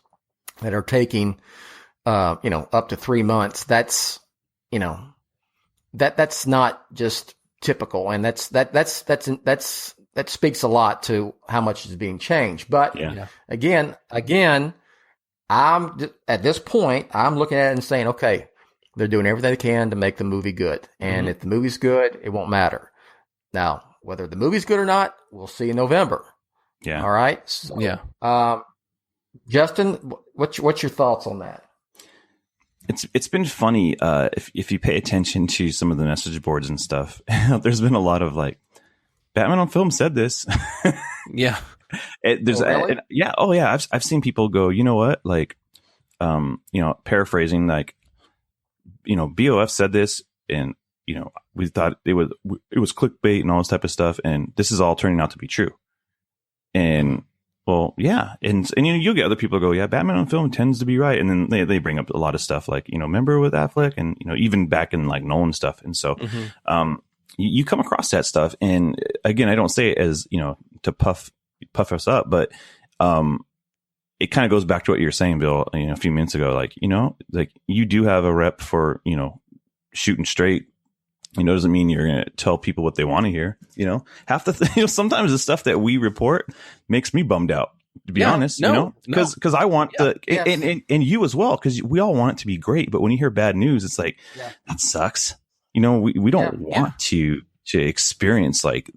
that are taking, up to 3 months. That's, that's not just typical. And that speaks a lot to how much is being changed. But again, I'm at this point, I'm looking at it and saying, okay, they're doing everything they can to make the movie good. And if the movie's good, it won't matter. Now, whether the movie's good or not, we'll see in November. Yeah. All right. So, Justin, what's your thoughts on that? It's been funny. If you pay attention to some of the message boards and stuff, there's been a lot of like Batman on Film said this. Yeah. Really? Yeah. Oh yeah. I've seen people go, you know what? Like, paraphrasing, like, BOF said this, and, we thought it was clickbait and all this type of stuff. And this is all turning out to be true. And, well, yeah. And you'll get other people go, yeah, Batman on Film tends to be right. And then they bring up a lot of stuff like, remember with Batfleck and, even back in like Nolan stuff. And so, you come across that stuff. And again, I don't say it as, to puff us up, but, it kind of goes back to what you were saying, Bill, a few minutes ago, like, like you do have a rep for, shooting straight. Doesn't mean you're going to tell people what they want to hear. Half the sometimes the stuff that we report makes me bummed out, to be honest, because I want and you as well, because we all want it to be great. But when you hear bad news, it's like, that sucks. We don't want to experience like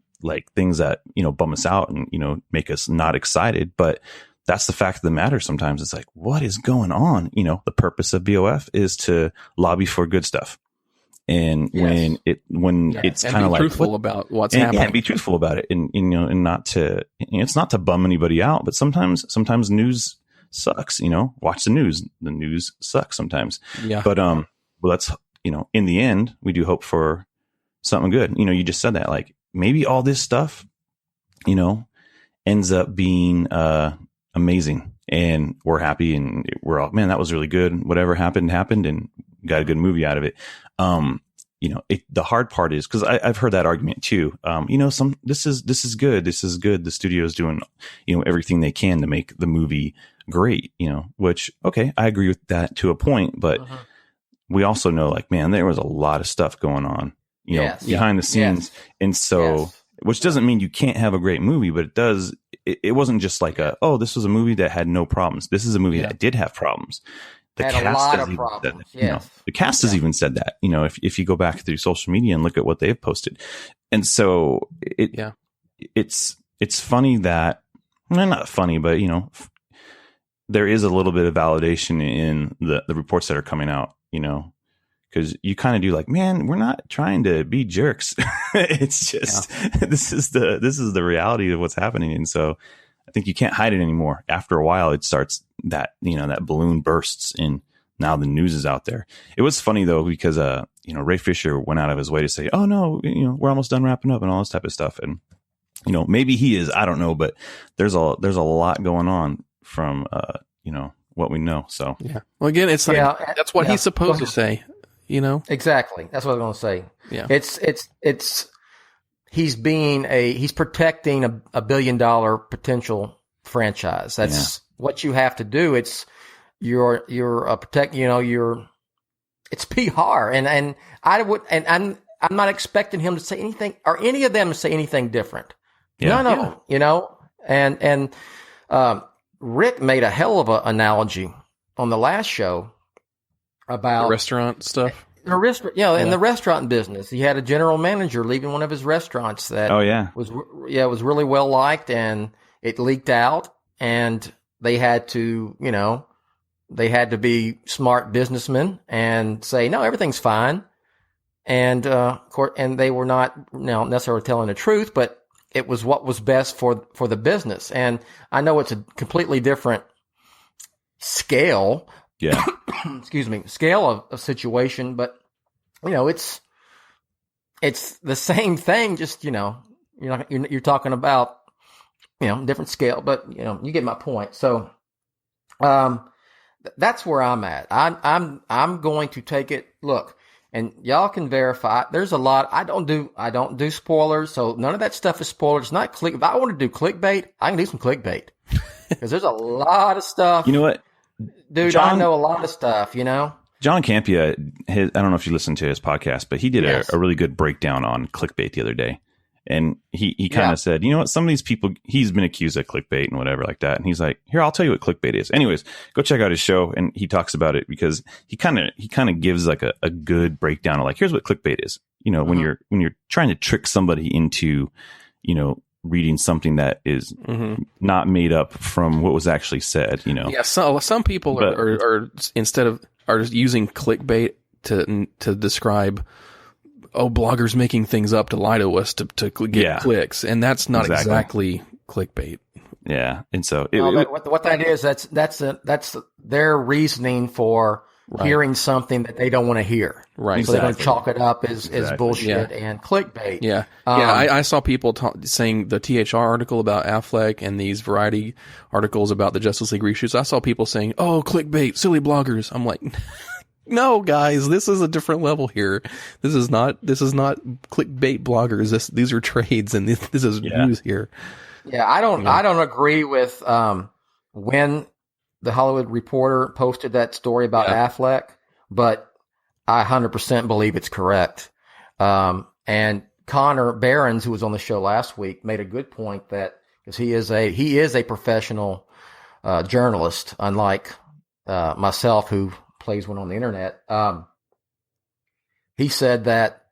things that, bum us out and, make us not excited. But that's the fact of the matter. Sometimes it's like, what is going on? The purpose of BOF is to lobby for good stuff. And when it's kind of like truthful about what's happening, and be truthful about it, and and not to, it's not to bum anybody out, but sometimes news sucks. Watch the news. The news sucks sometimes. Yeah. But well, that's in the end, we do hope for something good. You just said that, like maybe all this stuff, ends up being amazing, and we're happy, and we're all, man, that was really good. Whatever happened, and got a good movie out of it. The hard part is, because I've heard that argument too. This is good. This is good. The studio's doing, everything they can to make the movie great, which, okay, I agree with that to a point, but we also know, like, man, there was a lot of stuff going on, behind the scenes. And so, which doesn't mean you can't have a great movie, but it does. It wasn't just like this was a movie that had no problems. This is a movie that did have problems. The had a lot of problems. The cast has even said that, if you go back through social media and look at what they've posted. And so it's funny that, well, not funny, but there is a little bit of validation in the reports that are coming out, because you kind of do like, man, we're not trying to be jerks. It's just, this is the reality of what's happening. And so I think you can't hide it anymore. After a while, it starts that, that balloon bursts, and now the news is out there. It was funny though, because, Ray Fisher went out of his way to say, oh no, we're almost done wrapping up and all this type of stuff. And, maybe he is, I don't know, but there's a lot going on from, what we know. So, yeah. Well, again, it's like, that's what he's supposed to say, Exactly. That's what I was going to say. Yeah. He's protecting a $1 billion potential franchise. That's what you have to do. It's it's PR, and I'm not expecting him to say anything, or any of them to say anything different. None of them, and Rick made a hell of an analogy on the last show about the restaurant stuff. In the restaurant business, he had a general manager leaving one of his restaurants that was really well liked, and it leaked out, and they had to be smart businessmen and say, no, everything's fine. And they were not necessarily telling the truth, but it was what was best for the business. And I know it's a completely different scale. Yeah. Excuse me, scale of situation, but it's the same thing. Just you're talking about different scale, but you get my point. So, that's where I'm at. I'm going to take it. Look, and y'all can verify. There's a lot. I don't do spoilers, so none of that stuff is spoilers. It's not click. If I want to do clickbait, I can do some clickbait because there's a lot of stuff. You know what? Dude, I know a lot of stuff, John Campia, I don't know if you listened to his podcast, but he did a really good breakdown on clickbait the other day. And he kind of said, you know what, some of these people, he's been accused of clickbait and whatever like that. And he's like, here, I'll tell you what clickbait is. Anyways, go check out his show. And he talks about it because he kind of gives like a good breakdown of like, here's what clickbait is. When you're trying to trick somebody into, reading something that is not made up from what was actually said, Yeah. So some people are instead of are using clickbait to describe bloggers making things up to lie to us to get clicks, and that's not exactly clickbait. Yeah, and so what that is, that's their reasoning for hearing something that they don't want to hear. Right. So they're going to chalk it up as bullshit and clickbait. Yeah. I saw people saying the THR article about Affleck and these Variety articles about the Justice League reshoots. I saw people saying, "Oh, clickbait, silly bloggers." I'm like, no, guys, this is a different level here. This is not clickbait bloggers. These are trades, and this is news here. Yeah, I don't agree with when the Hollywood Reporter posted that story about Affleck, but I 100% believe it's correct. And Connor Barons, who was on the show last week, made a good point that because he is a professional journalist, unlike myself, who plays one on the internet. He said that,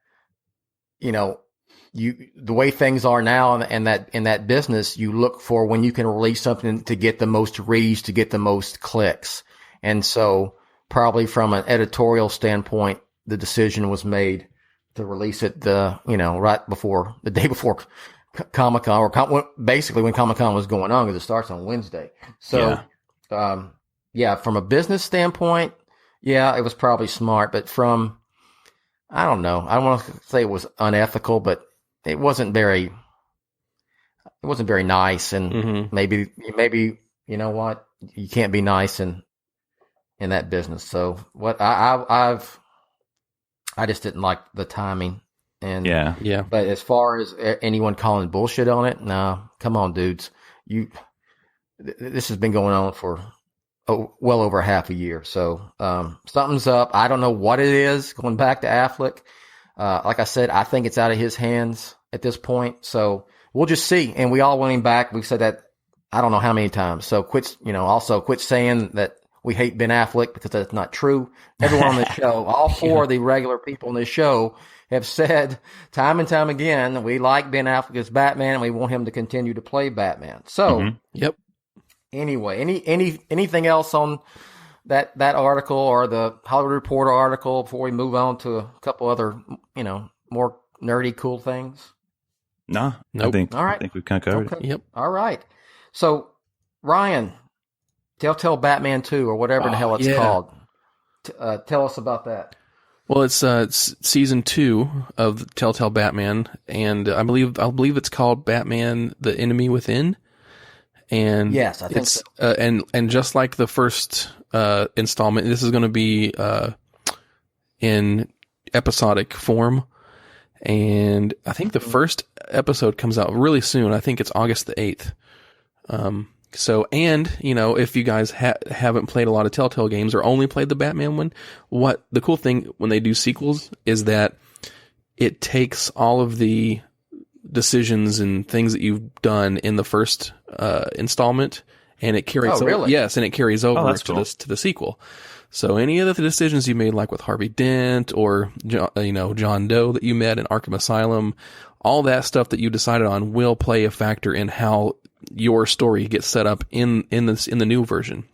the way things are now in that business, you look for when you can release something to get the most reads, to get the most clicks. And so probably from an editorial standpoint, the decision was made to release it right before the day before Comic-Con, or basically when Comic-Con was going on, because it starts on Wednesday. So, from a business standpoint, it was probably smart, but I don't know. I don't want to say it was unethical, but it wasn't very nice, and maybe you know what, you can't be nice in that business. So what I just didn't like the timing, and But as far as anyone calling bullshit on it, no, come on, dudes, this has been going on for well over half a year. So something's up. I don't know what it is. Going back to Affleck. Like I said, I think it's out of his hands at this point. So we'll just see. And we all want him back. We've said that I don't know how many times. So quit saying that we hate Ben Affleck, because that's not true. Everyone on the show, all four of the regular people on this show, have said time and time again, we like Ben Affleck as Batman and we want him to continue to play Batman. So, Anyway, anything else on that article or the Hollywood Reporter article before we move on to a couple other, more nerdy, cool things? No, nope. I think we've kind of covered it. Yep. All right. So, Ryan, Telltale Batman 2 or whatever the hell it's called. Tell us about that. Well, it's season 2 of Telltale Batman, and I believe it's called Batman: The Enemy Within. And yes, I think so. And just like the first installment, this is going to be in episodic form. And I think the first episode comes out really soon. I think it's August the 8th. If you guys haven't played a lot of Telltale games or only played the Batman one, what the cool thing when they do sequels is that it takes all of the decisions and things that you've done in the first installment, and it carries over. Yes, and it carries over to the sequel. So any of the decisions you made, like with Harvey Dent or John Doe that you met in Arkham Asylum, all that stuff that you decided on will play a factor in how your story gets set up in the new version.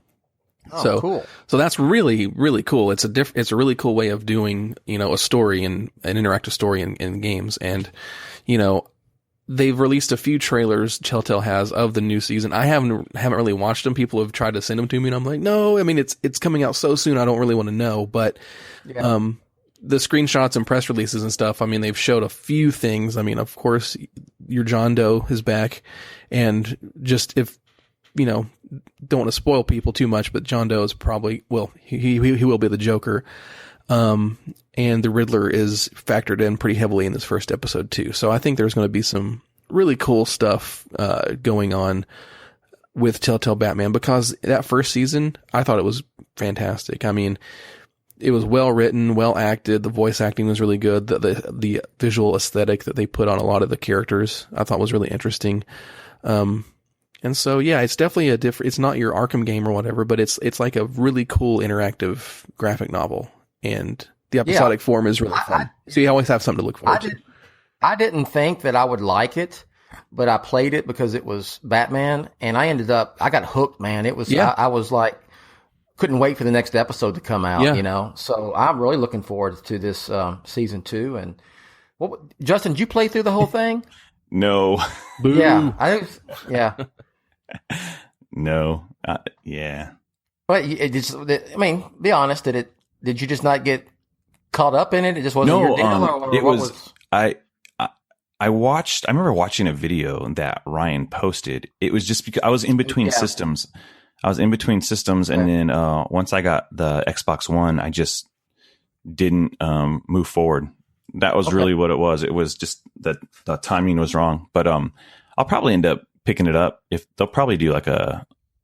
Oh, cool. So that's really, really cool. It's a really cool way of doing, a story and an interactive story in games. And, they've released a few trailers, Telltale has, of the new season. I haven't really watched them. People have tried to send them to me, and I'm like, no, I mean, it's coming out so soon, I don't really want to know. But, the screenshots and press releases and stuff, I mean, they've showed a few things. I mean, of course, your John Doe is back, and just if, don't want to spoil people too much, but John Doe is probably, he will be the Joker. And the Riddler is factored in pretty heavily in this first episode too. So I think there's going to be some really cool stuff, going on with Telltale Batman, because that first season, I thought it was fantastic. I mean, it was well written, well acted. The voice acting was really good. The visual aesthetic that they put on a lot of the characters, I thought was really interesting. And so, it's definitely it's not your Arkham game or whatever, but it's like a really cool interactive graphic novel. And the episodic form is really fun. So you always have something to look forward to. I didn't think that I would like it, but I played it because it was Batman, and I got hooked, man. It was, I was like, couldn't wait for the next episode to come out, So I'm really looking forward to this season 2, and Justin, did you play through the whole thing? No. Boo. Yeah. No. Yeah. But be honest. Did you just not get caught up in it? It just wasn't your deal. Or it was. I remember watching a video that Ryan posted. It was just because I was in between systems. And then once I got the Xbox One, I just didn't move forward. That was really what it was. It was just that the timing was wrong. But I'll probably end up picking it up. If they'll probably do like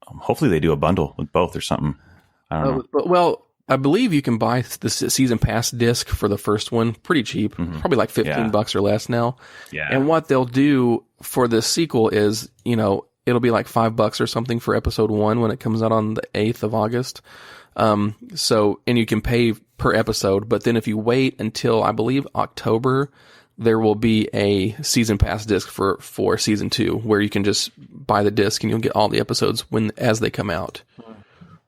hopefully they do a bundle with both or something. I don't know. Well, I believe you can buy the season pass disc for the first one pretty cheap, probably like $15 or less now. Yeah. And what they'll do for the sequel is, it'll be like $5 or something for episode 1 when it comes out on the 8th of August. And you can pay per episode, but then if you wait until I believe October, there will be a season pass disc for season 2 where you can just buy the disc and you'll get all the episodes as they come out.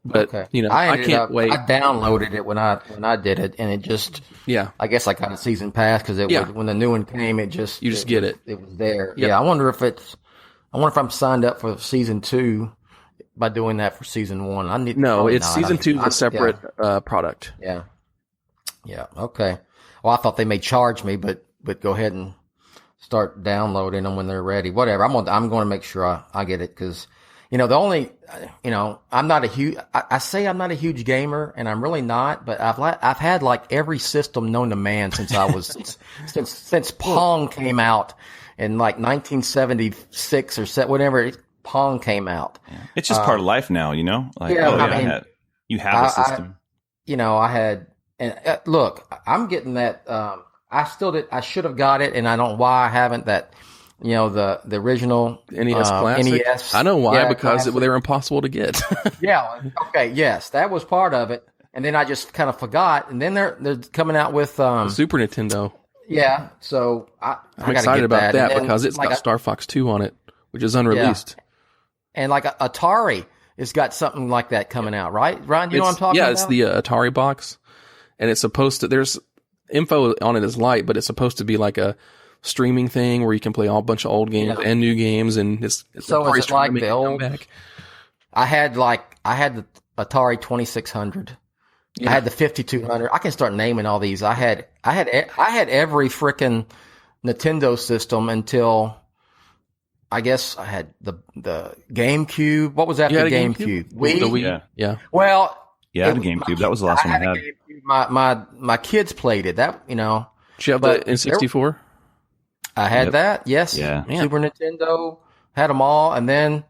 But I can't wait. I downloaded it when I did it, and it just I guess I got a season pass because when the new one came, you just get it. It was there. Yep. Yeah, I wonder if I'm signed up for season 2 by doing that for season 1. Season 2 is a separate product. Yeah. Okay. Well, I thought they may charge me, but go ahead and start downloading them when they're ready. Whatever. I'm going to make sure I get it because. I'm not a huge. I say I'm not a huge gamer, and I'm really not. But I've had like every system known to man since I was since Pong came out in like 1976 or whatever. Pong came out. It's just part of life now, Like you have a system. I had. And look, I'm getting that. I should have got it, and I don't know why I haven't. That. The original NES Classic. NES. I know why, because classic. they were impossible to get. Yeah. Okay. Yes, that was part of it, and then I just kind of forgot. And then they're coming out with the Super Nintendo. Yeah. So I'm excited about that because it's got Star Fox 2 on it, which is unreleased. Yeah. And like Atari has got something like that coming out, right? Ryan, you know what I'm talking about? Yeah, it's the Atari box, and it's supposed to. There's info on it is light, but it's supposed to be like a streaming thing where you can play a bunch of old games and new games, and it's so is it like the old? I had the Atari 2600. Yeah. I had the 5200. I can start naming all these. I had every freaking Nintendo system until I guess I had the GameCube. What was after GameCube? Wii. The Wii. Yeah. Well, the GameCube. That was the last one I had. My kids played it. Did you have the N64? I had that, yes. Yeah. Super Nintendo, had them all. And then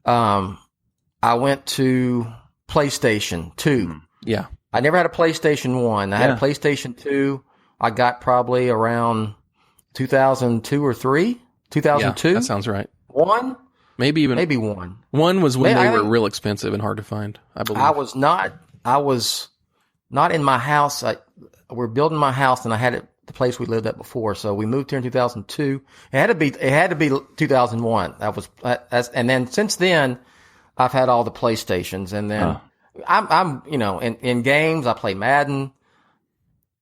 I went to PlayStation 2. Yeah. I never had a PlayStation 1. I had a PlayStation 2. I got probably around 2002 or 3. 2002? Yeah, that sounds right. 1? Maybe 1. 1 was when they were real expensive and hard to find, I believe. I was not in my house. We're building my house, and I had it. The place we lived at before, so we moved here in 2002. It had to be 2001. And then since then, I've had all the PlayStations, and then I'm in games I play Madden,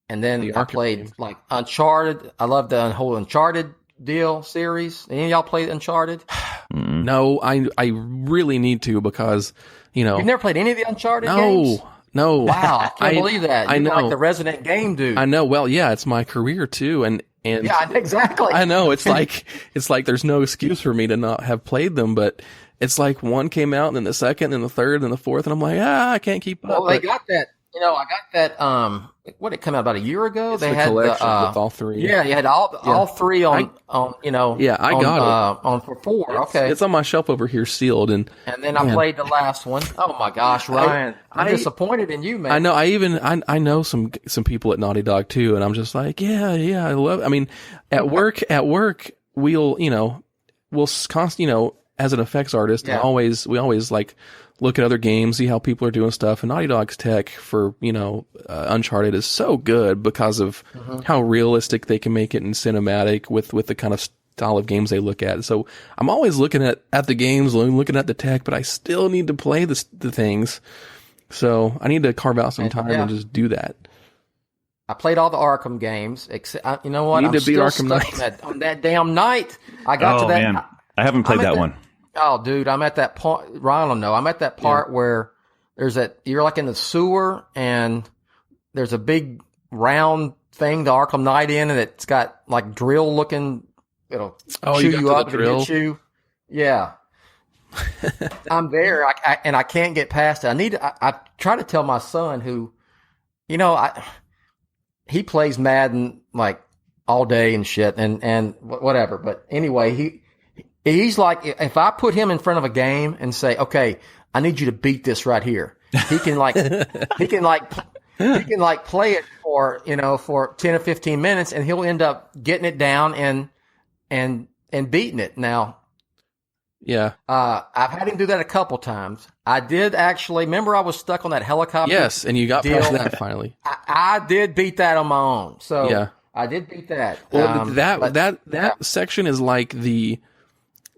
and then I played like Uncharted. I love the whole Uncharted deal series. Any of y'all played Uncharted? No, I really need to because you've never played any of the Uncharted games. No. Wow, I can't believe that. You're I know. like the resident game dude. I know. Well, yeah, it's my career too, and yeah, exactly. I know. It's like there's no excuse for me to not have played them, but it's like one came out, and then the second, and the third, and the fourth, and I'm like, I can't keep up. Well, they got that. I got that. What did it come out about a year ago? They had collection with all three. Yeah, you had all three on. Yeah, I got it on for 4. Okay, it's on my shelf over here, sealed, and then I played the last one. Oh my gosh, Ryan, I'm disappointed in you, man. I know. I know some people at Naughty Dog too, and I'm just like, yeah, I love. I mean, at work, we'll constantly, as an effects artist, we always like look at other games, see how people are doing stuff. And Naughty Dog's tech for, Uncharted is so good because of how realistic they can make it and cinematic with the kind of style of games they look at. So I'm always looking at the games, looking at the tech, but I still need to play the things. So I need to carve out some time and just do that. I played all the Arkham games. Except, you know what? You need I'm to beat still Arkham stuck Knight. on that damn night. I got to that. Man. I haven't played that one. Oh, dude, I'm at that point. Ryan will know. I'm at that part where you're like in the sewer and there's a big round thing to Arkham Knight in, and it's got like drill looking. It'll chew you up and get you. Yeah. I'm there, and I can't get past it. I try to tell my son, who, he plays Madden like all day and shit, and whatever. But anyway, he's like, if I put him in front of a game and say, okay, I need you to beat this right here, he can play it for 10 or 15 minutes, and he'll end up getting it down and beating it. Now, yeah, I've had him do that a couple times. I did actually. Remember, I was stuck on that helicopter. Yes, and you got past that finally. I did beat that on my own. So yeah, I did beat that. Well, that section is like the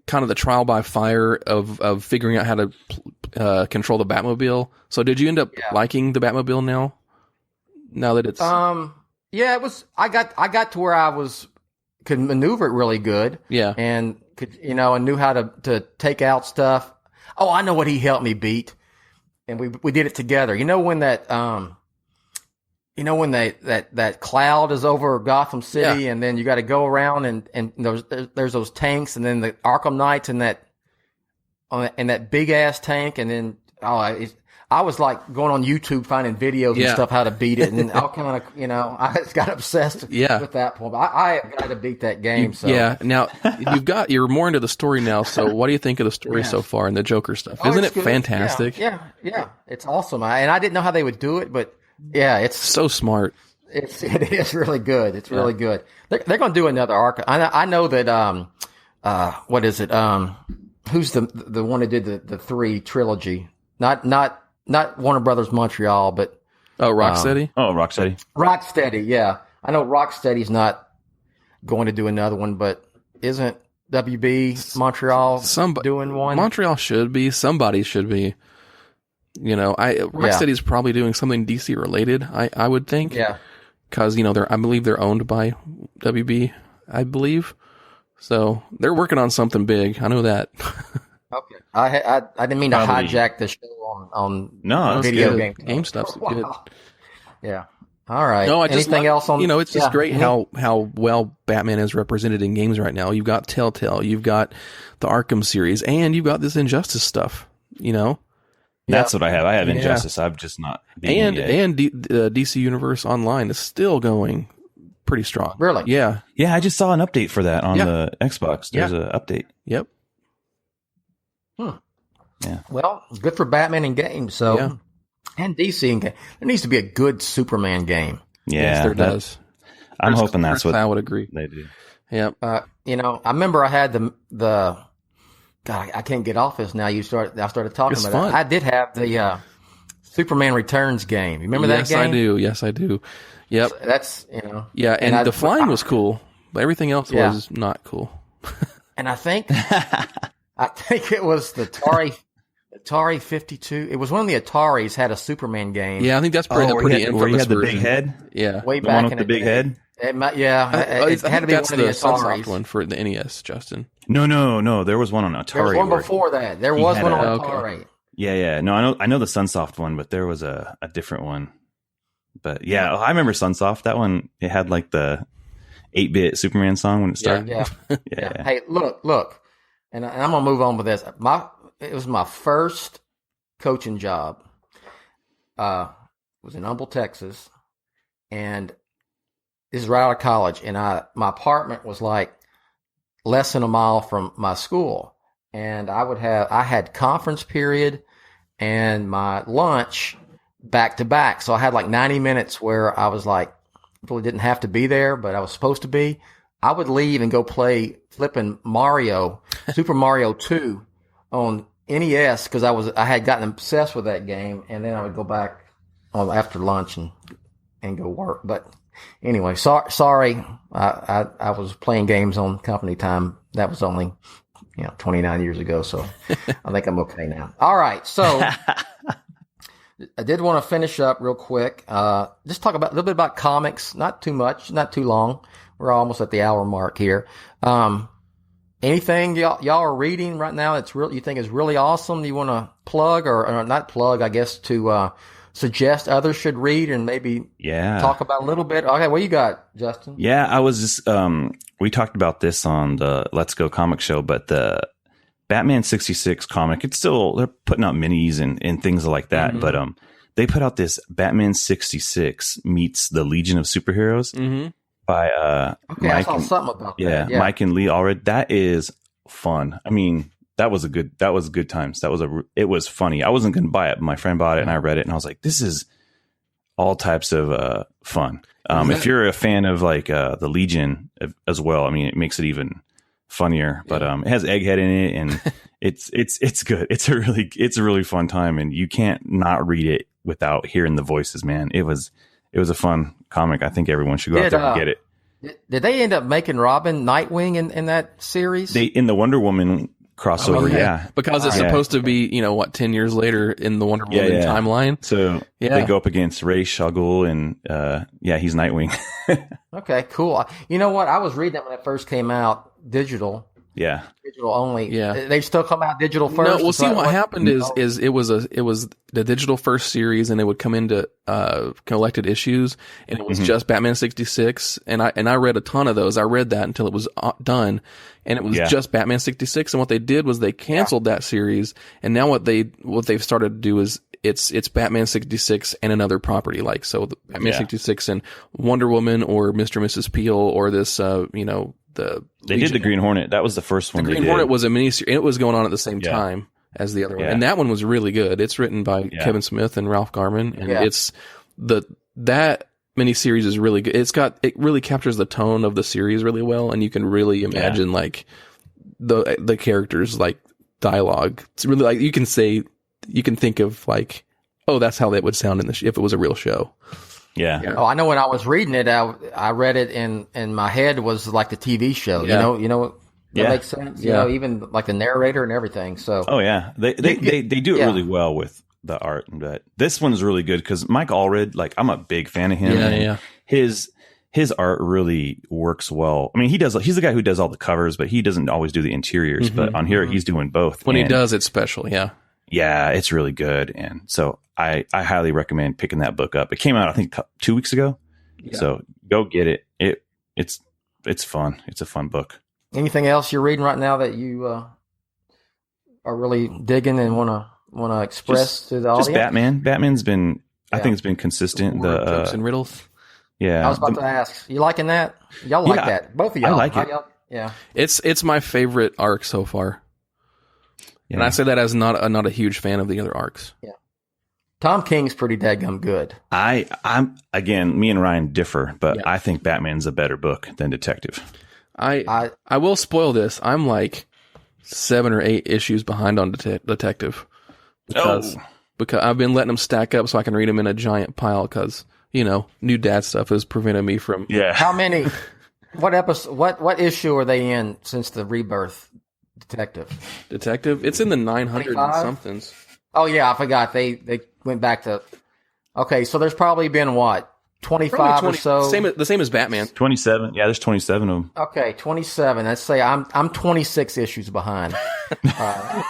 kind of the trial by fire of figuring out how to control the Batmobile. So, did you end up liking the Batmobile now? Now that it's yeah, it was. I got to where I could maneuver it really good. Yeah, and could and knew how to take out stuff. Oh, I know what he helped me beat, and we did it together. When that when that cloud is over Gotham City, and then you got to go around and there's those tanks, and then the Arkham Knights in that big ass tank, and then I was like going on YouTube finding videos and stuff how to beat it, and all kind of I just got obsessed with that point. But I have got to beat that game. So yeah, now you're more into the story now. So what do you think of the story so far and the Joker stuff? Isn't it fantastic? Yeah, it's awesome. And I didn't know how they would do it, but yeah, it's so smart. It is really good. It's really good. They're going to do another arc. I know that. What is it? Who's the one who did the 3 trilogy? Not Warner Brothers Montreal, but Rocksteady. Rocksteady. Rocksteady, yeah. I know Rocksteady's not going to do another one, but isn't WB Montreal doing one? Montreal should be. Somebody should be. Rocksteady's probably doing something DC related. I would think. Yeah. Because I believe they're owned by WB. I believe. So they're working on something big. I know that. Okay. I didn't mean to hijack the show on video game stuff's good. Yeah. All right. No, anything else on? It's just great how well Batman is represented in games right now. You've got Telltale, you've got the Arkham series, and you've got this Injustice stuff. That's what I have. I have Injustice. I've just not. DC Universe Online is still going pretty strong. Really? Yeah. Yeah. I just saw an update for that on the Xbox. There's an update. Yep. Yeah. Well, good for Batman in games. So, and DC in game. There needs to be a good Superman game. Yeah, yes, there does. I'm hoping that's what I would agree. They do. Yep. I remember I had the God, I can't get off this now. I started talking about fun. it. I did have the Superman Returns game. You remember that game? Yes, I do. Yep. So that's Yeah, and the flying was cool, but everything else was not cool. And I think it was the Atari 52. It was one of the Ataris had a Superman game. Yeah, I think that's pretty infamous where he had the version. big head. Yeah, way the back one with in the big head. It had to be that's one of the Sunsoft Ataris. one for the NES, Justin. No. There was one on Atari. There was one before that. There was one on Atari. Okay. Yeah. No, I know the Sunsoft one, but there was a different one. But yeah, I remember Sunsoft. That one, it had like the 8-bit Superman song when it started. Yeah. Hey, look, and I'm gonna move on with this. It was my first coaching job. It was in Humble, Texas, and this is right out of college. And my apartment was like less than a mile from my school, and I had conference period and my lunch back to back. So I had like 90 minutes where I was like, really didn't have to be there, but I was supposed to be. I would leave and go play flipping Super Mario 2 on NES because I had gotten obsessed with that game, and then I would go back after lunch and go work. But anyway, sorry, I was playing games on company time. That was only 29 years ago, so I think I'm okay now. All right, so I did want to finish up real quick. Just talk about a little bit about comics. Not too much, not too long. We're almost at the hour mark here. Anything y'all are reading right now that's you think is really awesome? You want to plug or not plug? I guess to suggest others should read and maybe talk about a little bit. Okay, what you got, Justin? Yeah, I was just we talked about this on the Let's Go Comic Show, but the Batman 66 comic, it's still, they're putting out minis and things like that, but they put out this Batman 66 meets the Legion of Superheroes by Mike. I saw something about that. Yeah, Mike and Lee already. That is fun. I mean, that was good times. It was funny. I wasn't going to buy it, but my friend bought it and I read it and I was like, this is all types of fun. If you're a fan of like the Legion as well, I mean, it makes it even funnier, but it has Egghead in it and it's good. It's a really fun time and you can't not read it without hearing the voices, man. It was a fun comic. I think everyone should go out there and get it. Did they end up making Robin Nightwing in that series? In the Wonder Woman crossover, yeah. Because it's supposed to be, 10 years later in the Wonder Woman timeline. So they go up against Ra's al Ghul and he's Nightwing. Okay, cool. You know what? I was reading that when it first came out, digital. Yeah. Digital only. Yeah. They still come out digital first. No, well, see what happened is it was the digital first series and it would come into collected issues and it was just Batman 66 and I read a ton of those. I read that until it was done and it was just Batman 66 and what they did was they canceled that series and now what they've started to do is it's Batman 66 and another property like so the Batman 66 and Wonder Woman or Mr. and Mrs. Peel or this they did the Green Hornet. That was the first one. The Green Hornet was a miniseries. It was going on at the same time as the other one, and that one was really good. It's written by Kevin Smith and Ralph Garman, and it's that miniseries is really good. It really captures the tone of the series really well, and you can really imagine like the characters like dialogue. It's really like you can think of like, oh, that's how that would sound if it was a real show. Yeah. Oh, I know when I was reading it, I read it in my head was like the TV show. Yeah. You know, that makes sense. You know, even like the narrator and everything. So. Oh yeah, they do it really well with the art, but this one's really good because Mike Allred, like I'm a big fan of him. Yeah. His art really works well. I mean, he's the guy who does all the covers, but he doesn't always do the interiors. But on here, he's doing both. When he does, it's special. Yeah. Yeah, it's really good, and so I highly recommend picking that book up. It came out I think 2 weeks ago, so go get it. It's fun. It's a fun book. Anything else you're reading right now that you are really digging and want to express to the audience? Just Batman. Batman's been I think it's been consistent. The jokes and riddles. Yeah, I was about to ask. You liking that? Y'all like that? Both of y'all. I like it. Yeah, it's my favorite arc so far. Yeah. And I say that as not a huge fan of the other arcs. Yeah. Tom King's pretty dadgum good. I'm again, me and Ryan differ, but I think Batman's a better book than Detective. I will spoil this. I'm like 7 or 8 issues behind on Detective because I've been letting them stack up so I can read them in a giant pile because new dad stuff has prevented me from. Yeah. How many? What episode? What issue are they in since the Rebirth? Detective. It's in the 900 and somethings. Oh yeah, I forgot. They went back to. Okay, so there's probably been what 25 or so. The same as Batman. 27. Yeah, there's 27 of them. Okay, 27. Let's say I'm 26 issues behind. I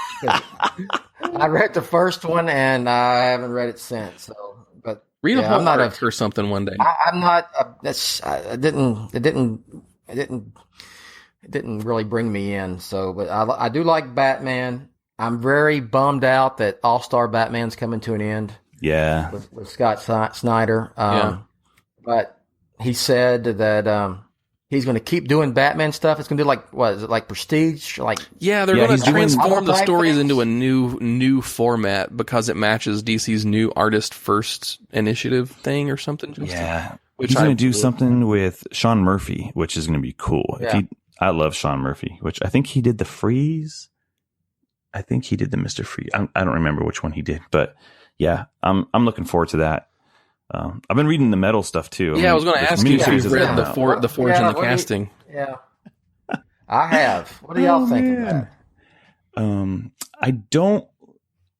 read the first one and I haven't read it since. So, but read a whole arc or something one day. I'm not. It didn't really bring me in. So, but I do like Batman. I'm very bummed out that All-Star Batman's coming to an end. Yeah. With Scott Snyder. But he said that he's going to keep doing Batman stuff. It's going to be like, what is it, like Prestige? They're going to transform the stories into a new format because it matches DC's new artist first initiative thing or something. Yeah. He's going to do something with Sean Murphy, which is going to be cool. Yeah. I love Sean Murphy, which I think he did the Freeze. I think he did the Mr. Freeze. I don't remember which one he did, but yeah, I'm looking forward to that. I've been reading the metal stuff too. I was going to ask you if you've read the Forge and the Casting. I have. What do y'all think of that? I don't.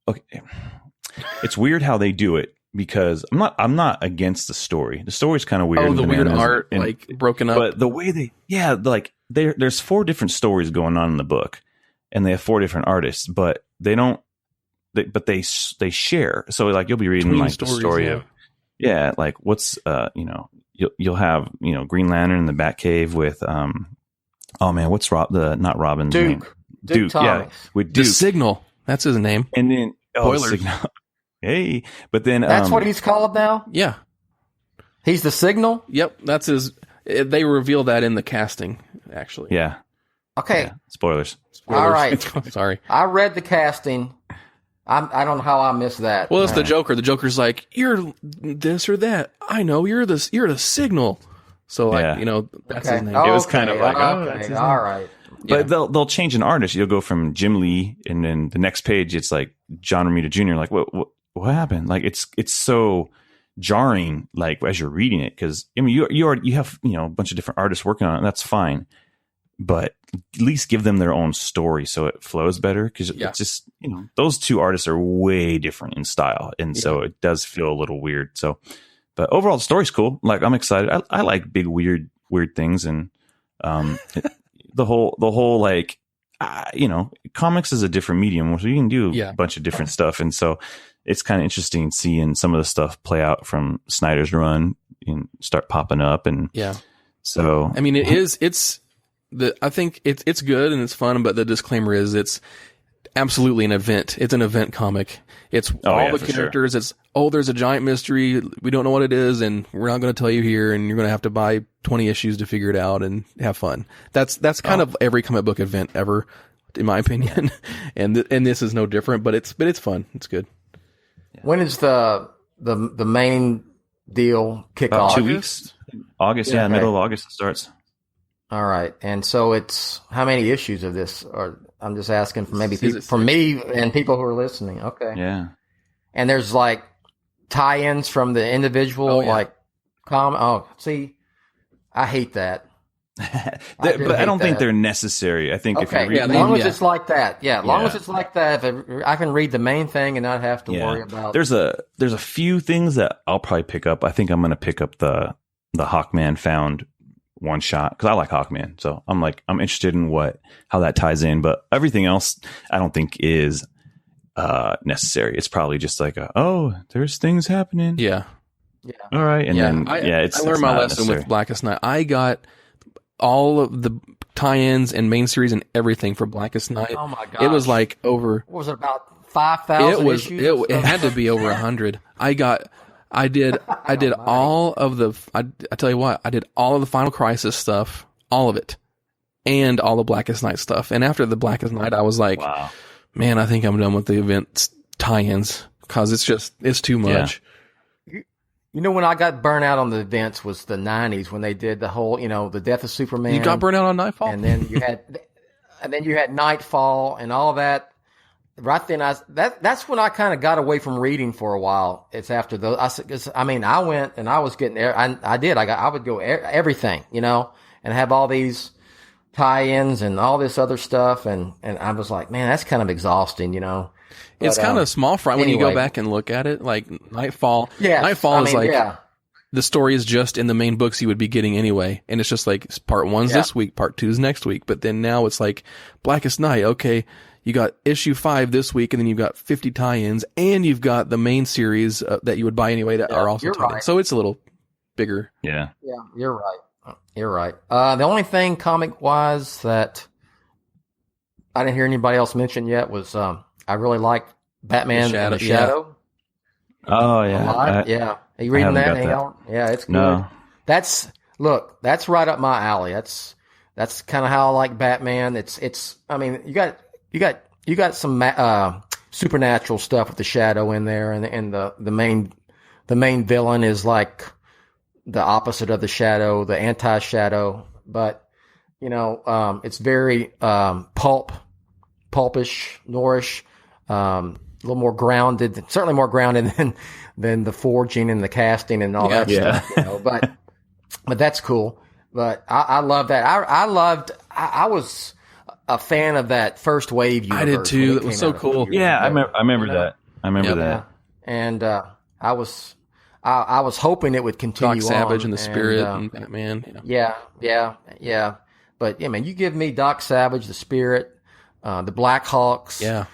Okay, it's weird how they do it, because I'm not against the story. The story's kind of weird. Oh, the weird art, like broken up. But the way there's 4 different stories going on in the book, and they have 4 different artists, but they don't. They share. So like you'll be reading Between like stories, the story of like what's you'll have Green Lantern in the Batcave with what's not Robin's Duke. name? Duke Thomas. With Duke. The Signal, that's his name. And then Spoilers. Signal. Hey, but then That's what he's called now? Yeah. He's the Signal? Yep, that's his. They reveal that in the casting, actually. Yeah. Okay. Yeah. Spoilers. All right. Sorry. I read the casting. I don't know how I missed that. Well, it's the Joker. The Joker's like, you're this or that. I know you're the Signal. So like that's his name. It was kind of like that's his all right. But they'll change an artist. You'll go from Jim Lee, and then the next page it's like John Romita Jr. Like what happened? Like it's so jarring. Like as you're reading it, because I mean you have a bunch of different artists working on it. And that's fine, but at least give them their own story so it flows better. Because it's just those 2 artists are way different in style, and so it does feel a little weird. So, but overall the story's cool. Like I'm excited. I like big weird things, and the whole like comics is a different medium, so you can do a bunch of different stuff, and so it's kind of interesting seeing some of the stuff play out from Snyder's run and start popping up. And so I mean I think it's good and it's fun, but the disclaimer is it's absolutely an event. It's an event comic. It's all the characters. Sure. It's there's a giant mystery. We don't know what it is, and we're not going to tell you here, and you're going to have to buy 20 issues to figure it out and have fun. That's kind of every comic book event ever, in my opinion. and this is no different, but it's fun. It's good. When is the main deal kick off? 2 weeks. August, middle of August it starts. All right, and so it's how many issues of this? Or I'm just asking for maybe for me and people who are listening. Okay, yeah. And there's like tie-ins from the individual, see, I hate that. But I don't think they're necessary. I think if you read as long as it's like that, as long as it's like that, if I can read the main thing and not have to worry about. There's a few things that I'll probably pick up. I think I'm going to pick up the Hawkman Found one shot, because I like Hawkman, so I'm interested in how that ties in. But everything else I don't think is necessary. It's probably just like there's things happening. Yeah. All right, and then I learned my lesson with Blackest Night. I got all of the tie-ins and main series and everything for Blackest Night. Oh my god! It was like over. What was it, about 5,000 issues? It had to be over 100. I did all of the. I tell you what, I did all of the Final Crisis stuff, all of it, and all the Blackest Night stuff. And after the Blackest Night, I was like, wow. Man, I think I'm done with the event tie-ins, because it's too much. When I got burnt out on the events was the 90s, when they did the whole, the Death of Superman. You got burnt out on Nightfall, and then you had Nightfall and all that. Right then, that's when I kind of got away from reading for a while. It's after those. I went and I was getting there. I would go everything, and have all these tie-ins and all this other stuff, and I was like, man, that's kind of exhausting, But, it's kind of small fry when you go back and look at it. Like Nightfall, Nightfall is the story is just in the main books you would be getting anyway, and it's just like part 1's this week, part 2's next week. But then now it's like Blackest Night. Okay, you got issue 5 this week, and then you've got 50 tie-ins, and you've got the main series that you would buy anyway that are also tied in. So it's a little bigger. Yeah, you're right. You're right. The only thing comic-wise that I didn't hear anybody else mention yet was I really like Batman and the Shadow. Oh yeah, Are you reading that? Yeah, it's good. No. That's right up my alley. That's kind of how I like Batman. It's. I mean, you got some supernatural stuff with the Shadow in there, and the main villain is like the opposite of the Shadow, the anti-Shadow. But it's very pulpish, noirish. A little more grounded, certainly more grounded than the forging and the casting and all that stuff. But that's cool. But I love that. I was a fan of that first wave universe. I did too. It was so cool. Yeah, I remember that. I remember that. and I was hoping it would continue. Doc Savage on, and the Spirit and Batman. Yeah. But yeah, man, you give me Doc Savage, the Spirit, the Black Hawks, the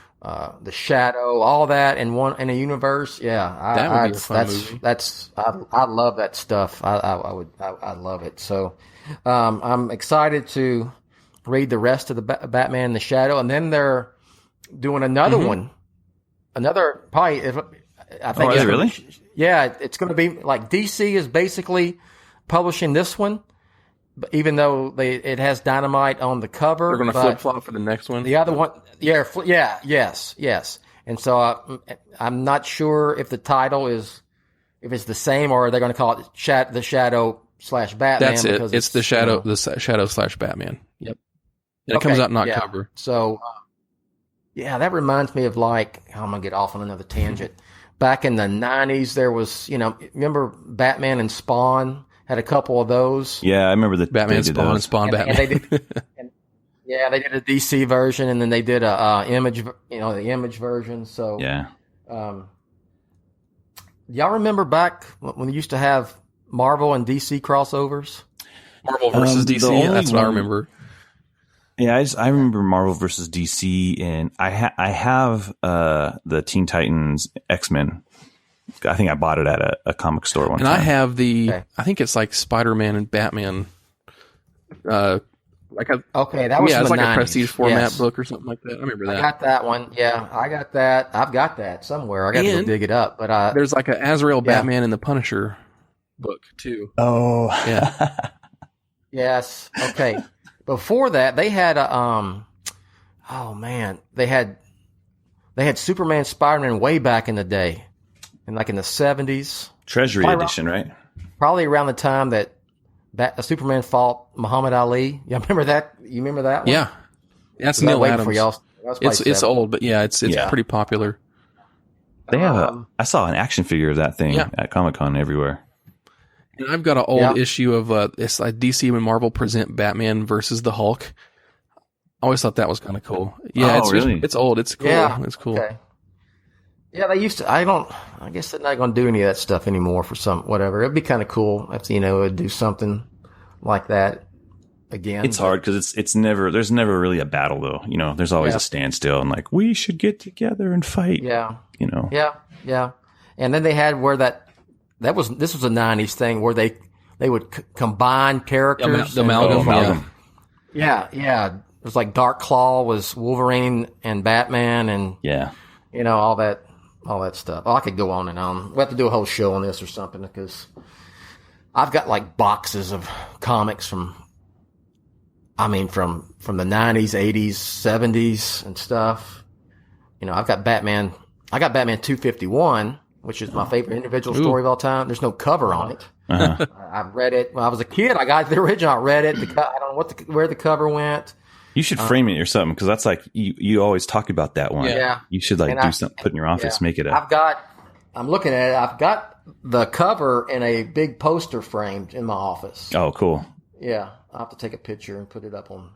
Shadow, all that in a universe. Yeah, that would be a fun movie. I love that stuff. I love it. So I'm excited to read the rest of the Batman and the Shadow, and then they're doing another one. Another probably. I think. Is it really? Yeah, it's going to be like DC is basically publishing this one, but even though it has Dynamite on the cover. We're going to flip flop for the next one. The other one, yes. And so I'm not sure if the title is if it's the same or they're going to call it the Shadow / Batman. That's it. It's the Shadow, the Shadow / Batman. Yep. And it comes out in October. So, yeah, that reminds me of I'm going to get off on another tangent. Back in the 90s, there was, remember Batman and Spawn had a couple of those? Yeah, I remember the Batman, Spawn, and Spawn, Batman. And they did a DC version, and then they did a Image, the Image version. So, yeah. Y'all remember back when we used to have Marvel and DC crossovers? Marvel versus DC, that's what I remember. Yeah, I remember Marvel versus DC, and I have the Teen Titans X-Men. I think I bought it at a comic store one time. And I have I think it's like Spider-Man and Batman. That was it's like 90s. a prestige format book or something like that. I remember that. I got that one. Yeah, I got that. I've got that somewhere. I got to go dig it up. But there's like a Azrael Batman and the Punisher book too. Oh, yeah. Yes. Okay. Before that, they had they had Superman, Spider-Man way back in the day, in the 70s. Treasury edition, right? Probably around the time that Superman fought Muhammad Ali. You remember that? You remember that one? Yeah, that's Neil Adams. For y'all. It's old, but it's pretty popular. They have I saw an action figure of that thing at Comic-Con everywhere. And I've got an old issue of it's like DC and Marvel present Batman versus the Hulk. I always thought that was kind of cool. Yeah, it's old. It's cool. Yeah. It's cool. Okay. Yeah, they used to. I guess they're not going to do any of that stuff anymore for whatever. It'd be kind of cool if it'd do something like that again. It's hard because there's never really a battle though. There's always a standstill and we should get together and fight. Yeah. Yeah. And then they had where this was a 90s thing where they would combine characters. The amalgam. Yeah. It was like Dark Claw was Wolverine and Batman and all that stuff. Oh, I could go on and on. We'll have to do a whole show on this or something because I've got boxes of comics from the 90s, 80s, 70s and stuff. I've got Batman. I got Batman 251. Which is my favorite individual story of all time. There's no cover on it. Uh-huh. I read it when I was a kid. I got the original. I read it. I don't know where the cover went. You should frame it or something because that's you always talk about that one. Yeah. You should do something, put in your office, make it up. I'm looking at it. I've got the cover in a big poster framed in my office. Oh, cool. Yeah. I'll have to take a picture and put it up on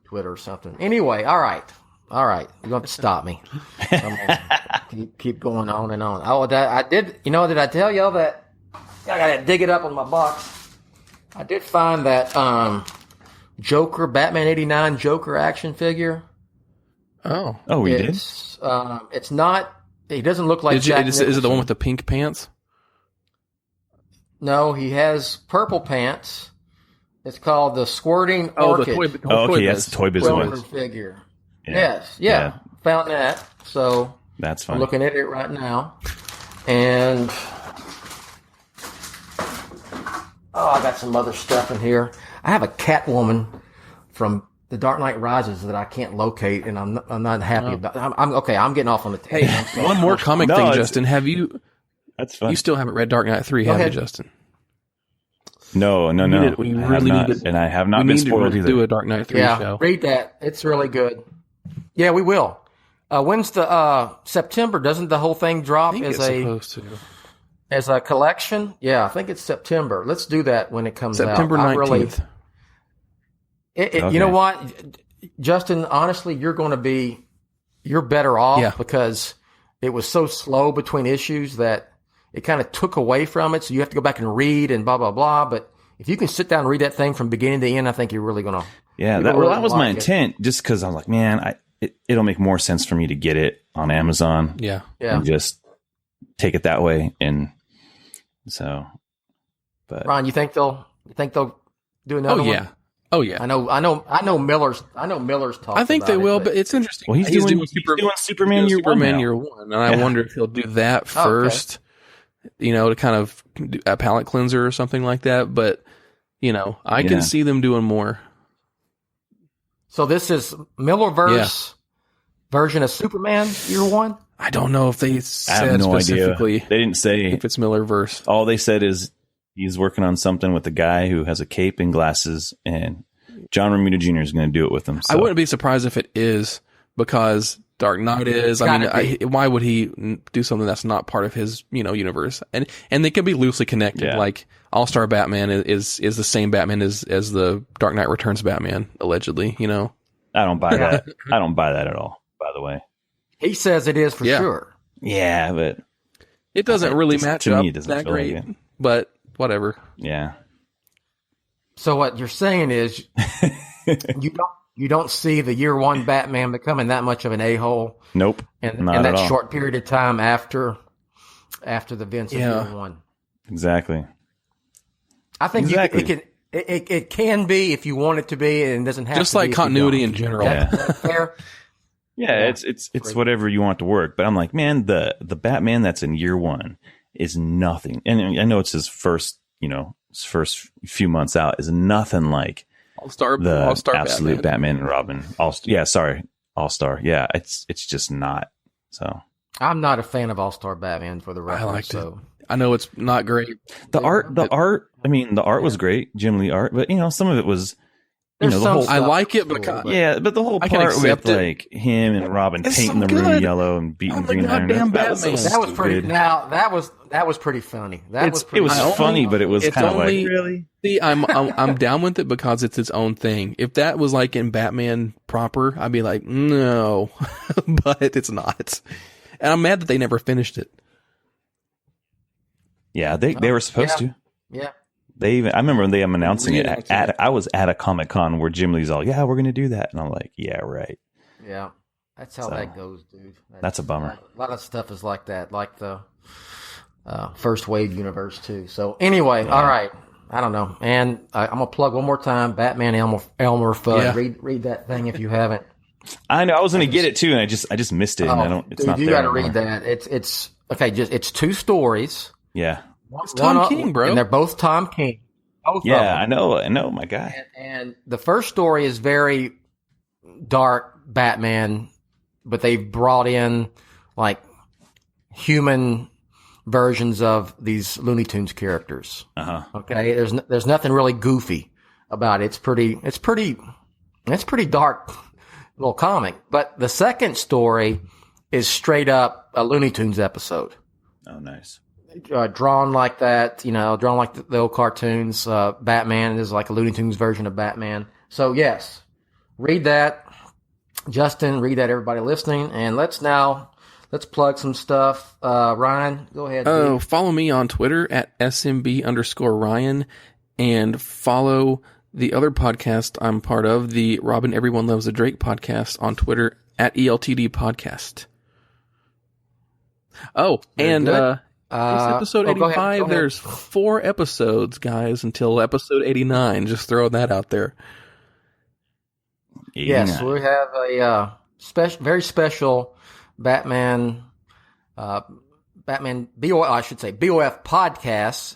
Twitter or something. Anyway, all right. You're going to have to stop me. Keep going on and on. Oh, I did. Did I tell y'all that I got to dig it up on my box? I did find that Joker, Batman 89 Joker action figure. Oh, we did? It's not, he doesn't look like Jack Nicholson. Is it the one with the pink pants? No, he has purple pants. It's called the Squirting Orchid. Okay, that's the Toy Biz one. Figure. Yeah. Yes, found that. So that's fine. I'm looking at it right now, and I got some other stuff in here. I have a Catwoman from The Dark Knight Rises that I can't locate, and I'm not happy about. I'm getting off on the tangent. Hey, one more comic thing, Justin. Have you? That's fun. You still haven't read Dark Knight 3, have you, Justin? No. We really need to, and I have not been spoiled either. Do a Dark Knight 3 show. Read that. It's really good. Yeah, we will. When's the September? Doesn't the whole thing drop as a collection? Yeah, I think it's September. Let's do that when it comes September out. 19th. Okay. You know what, Justin? Honestly, you're better off because it was so slow between issues that it kind of took away from it. So you have to go back and read and blah, blah, blah. But if you can sit down and read that thing from beginning to end, I think you're really going to. Yeah, that was my intent, just because I was like, man, it'll make more sense for me to get it on Amazon. Yeah. And just take it that way. And so, but Ron, you think they'll do another one? Oh yeah. I know Miller's talking. I think they will, but it's interesting. Well, he's doing Superman Year One, and I wonder if he'll do that first. Okay. To kind of do a palate cleanser or something like that. But I can see them doing more. So this is Millerverse version of Superman Year One. I don't know if they said specifically. They didn't say if it's Millerverse. All they said is he's working on something with a guy who has a cape and glasses, and John Romita Jr. is going to do it with him. So. I wouldn't be surprised if it is, because Dark Knight is. Why would he do something that's not part of his universe? And they can be loosely connected. Yeah. Like All-Star Batman is the same Batman as the Dark Knight Returns Batman, allegedly. I don't buy that. I don't buy that at all. By the way, he says it is for sure. Yeah, but it doesn't really match up that great. Like but whatever. Yeah. So what you're saying is you don't see the Year One Batman becoming that much of an a-hole. Nope. In that short period of time after the events of Year One. Exactly. I think it can be if you want it to be, and it doesn't have just to like be continuity in general. That's fair. Yeah, it's whatever you want to work. But I'm like, man, the Batman that's in Year One is nothing. And I know it's his first few months out is nothing like All-Star absolute Batman and Robin. All-Star. Yeah, it's just not. So I'm not a fan of All-Star Batman for the record. I liked it. I know it's not great. The art. I mean, the art was great, Jim Lee art, but some of it was. The whole. I like it, but but the whole part with like him and Robin painting the room yellow and beating Green Lantern. That was pretty. Now that was pretty funny. It was funny, but it was kind of like really. See, I'm down with it because it's its own thing. If that was like in Batman proper, I'd be like, no, but it's not, and I'm mad that they never finished it. Yeah, they were supposed to. Yeah. I remember when they announcing it I was at a Comic-Con where Jim Lee's all, yeah, we're going to do that. And I'm like, yeah, right. Yeah. That's how that goes, dude. That's a bummer. A lot of stuff is like that, like the First Wave universe too. So anyway, all right. I don't know. And I'm going to plug one more time, Batman Elmer Fudd. Yeah. Read that thing if you haven't. I know. I was going to get it too, and I just missed it. It's not there. You got to read that. It's okay. It's two stories. Yeah. It's Tom King, bro. And they're both Tom King. Both of them. I know, my guy. And the first story is very dark Batman, but they've brought in like human versions of these Looney Tunes characters. Okay, there's nothing really goofy about it. It's pretty dark little comic. But the second story is straight up a Looney Tunes episode. Oh, nice. Drawn like that, drawn like the old cartoons. Batman is like a Looney Tunes version of Batman. So yes, read that, Justin. Read that, everybody listening. And let's plug some stuff. Ryan, go ahead. Follow me on Twitter at SMB_Ryan, and follow the other podcast I'm part of, the Robin Everyone Loves a Drake podcast, on Twitter at ELTD Podcast. Oh, and it's episode 85. Go ahead. There's 4 episodes, guys, until episode 89. Just throwing that out there. 89. Yes, we have a very special Batman BOF podcast,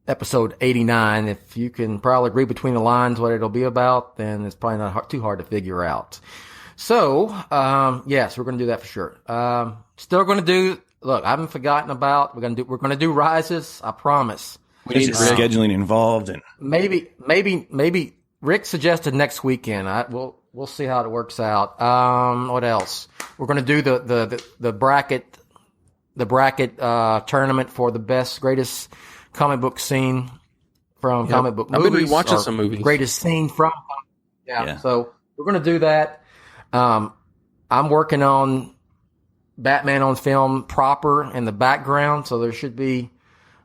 episode 89. If you can probably read between the lines what it'll be about, then it's probably not too hard to figure out. So, yes, we're going to do that for sure. Still going to do. Look, I haven't forgotten about. We're going to do Rises. I promise. We need scheduling involved, and maybe Rick suggested next weekend. We'll see how it works out. What else? We're going to do the bracket tournament for the greatest comic book scene from comic book movies. I've been rewatching some movies. Greatest scene from. Yeah. So we're going to do that. I'm working on Batman on Film proper in the background, so there should be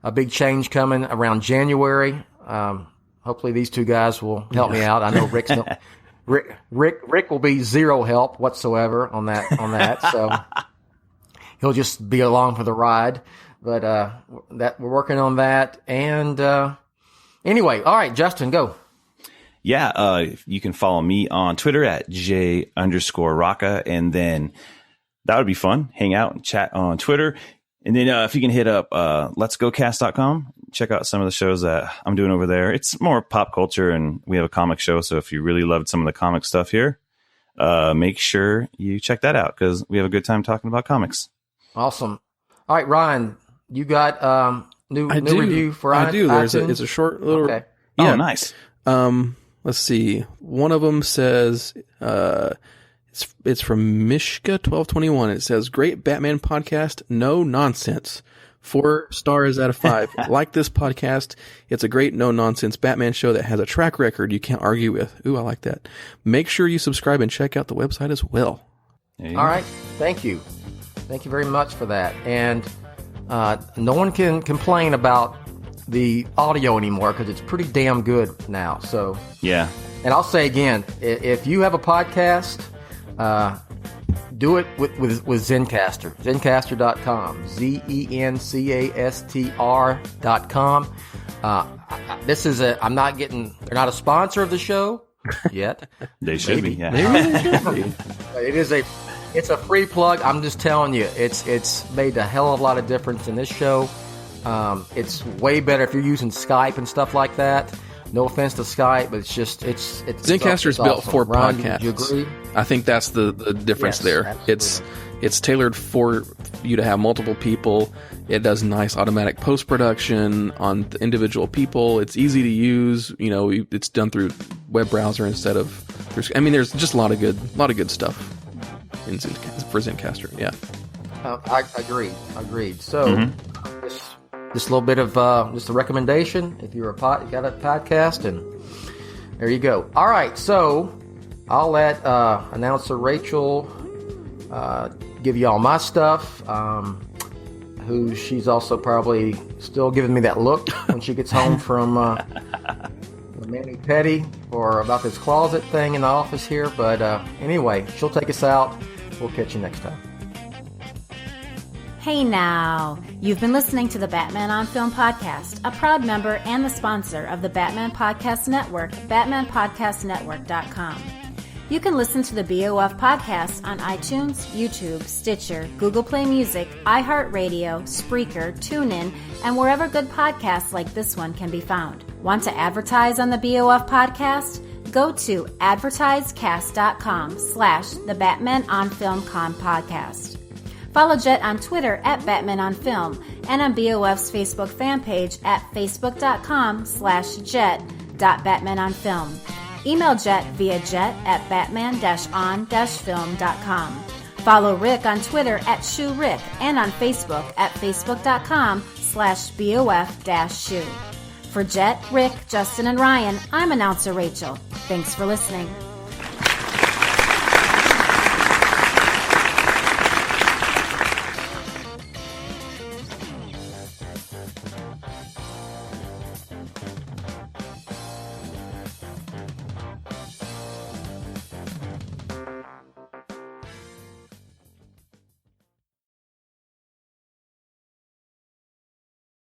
a big change coming around January. Hopefully these two guys will help me out. I know Rick will be zero help whatsoever on that. So he'll just be along for the ride. But that we're working on that. And anyway, all right, Justin, go. Yeah, you can follow me on Twitter at J_Rocka, and then that would be fun. Hang out and chat on Twitter. And then if you can hit up letsgocast.com, check out some of the shows that I'm doing over there. It's more pop culture, and we have a comic show. So if you really loved some of the comic stuff here, make sure you check that out because we have a good time talking about comics. Awesome. All right, Ryan, you got new review for I do. iTunes? It's a short little. Okay. Yeah. Oh, nice. Let's see. One of them says, it's from Mishka1221. It says, great Batman podcast. No nonsense. 4 stars out of 5. Like this podcast. It's a great no nonsense Batman show that has a track record you can't argue with. Ooh, I like that. Make sure you subscribe and check out the website as well. All right. Thank you. Thank you very much for that. And no one can complain about the audio anymore because it's pretty damn good now. So yeah. And I'll say again, if you have a podcast, do it with Zencastr. Zencastr.com. Zencastr.com. This is they're not a sponsor of the show yet. They should be. Yeah. It's a free plug. I'm just telling you, it's made a hell of a lot of difference in this show. It's way better if you're using Skype and stuff like that. No offense to Skype, but it's Zencastr is built awesome. for Ron, podcasts. do you agree? I think that's the difference there. Absolutely. It's tailored for you to have multiple people. It does nice automatic post-production on the individual people. It's easy to use. You know, it's done through web browser instead of through. I mean, there's just a lot of good stuff for Zencastr. Yeah. I agreed. So, just a little bit of just a recommendation if you're got a podcast, and there you go. All right, so I'll let announcer Rachel give you all my stuff. Who she's also probably still giving me that look when she gets home from Manny Petty or about this closet thing in the office here. But anyway, she'll take us out. We'll catch you next time. Hey now! You've been listening to the Batman on Film podcast, a proud member and the sponsor of the Batman Podcast Network, BatmanPodcastNetwork.com. You can listen to the BOF podcast on iTunes, YouTube, Stitcher, Google Play Music, iHeartRadio, Spreaker, TuneIn, and wherever good podcasts like this one can be found. Want to advertise on the BOF podcast? Go to advertisecast.com/the Batman on Film Con podcast. Follow Jett on Twitter at Batman on Film and on BOF's Facebook fan page at facebook.com/Jett.BatmanOnFilm. Email Jett via Jett@batman-on-film.com. Follow Rick on Twitter at ShoeRick and on Facebook at facebook.com/BOF-Shoe. For Jett, Rick, Justin, and Ryan, I'm announcer Rachel. Thanks for listening.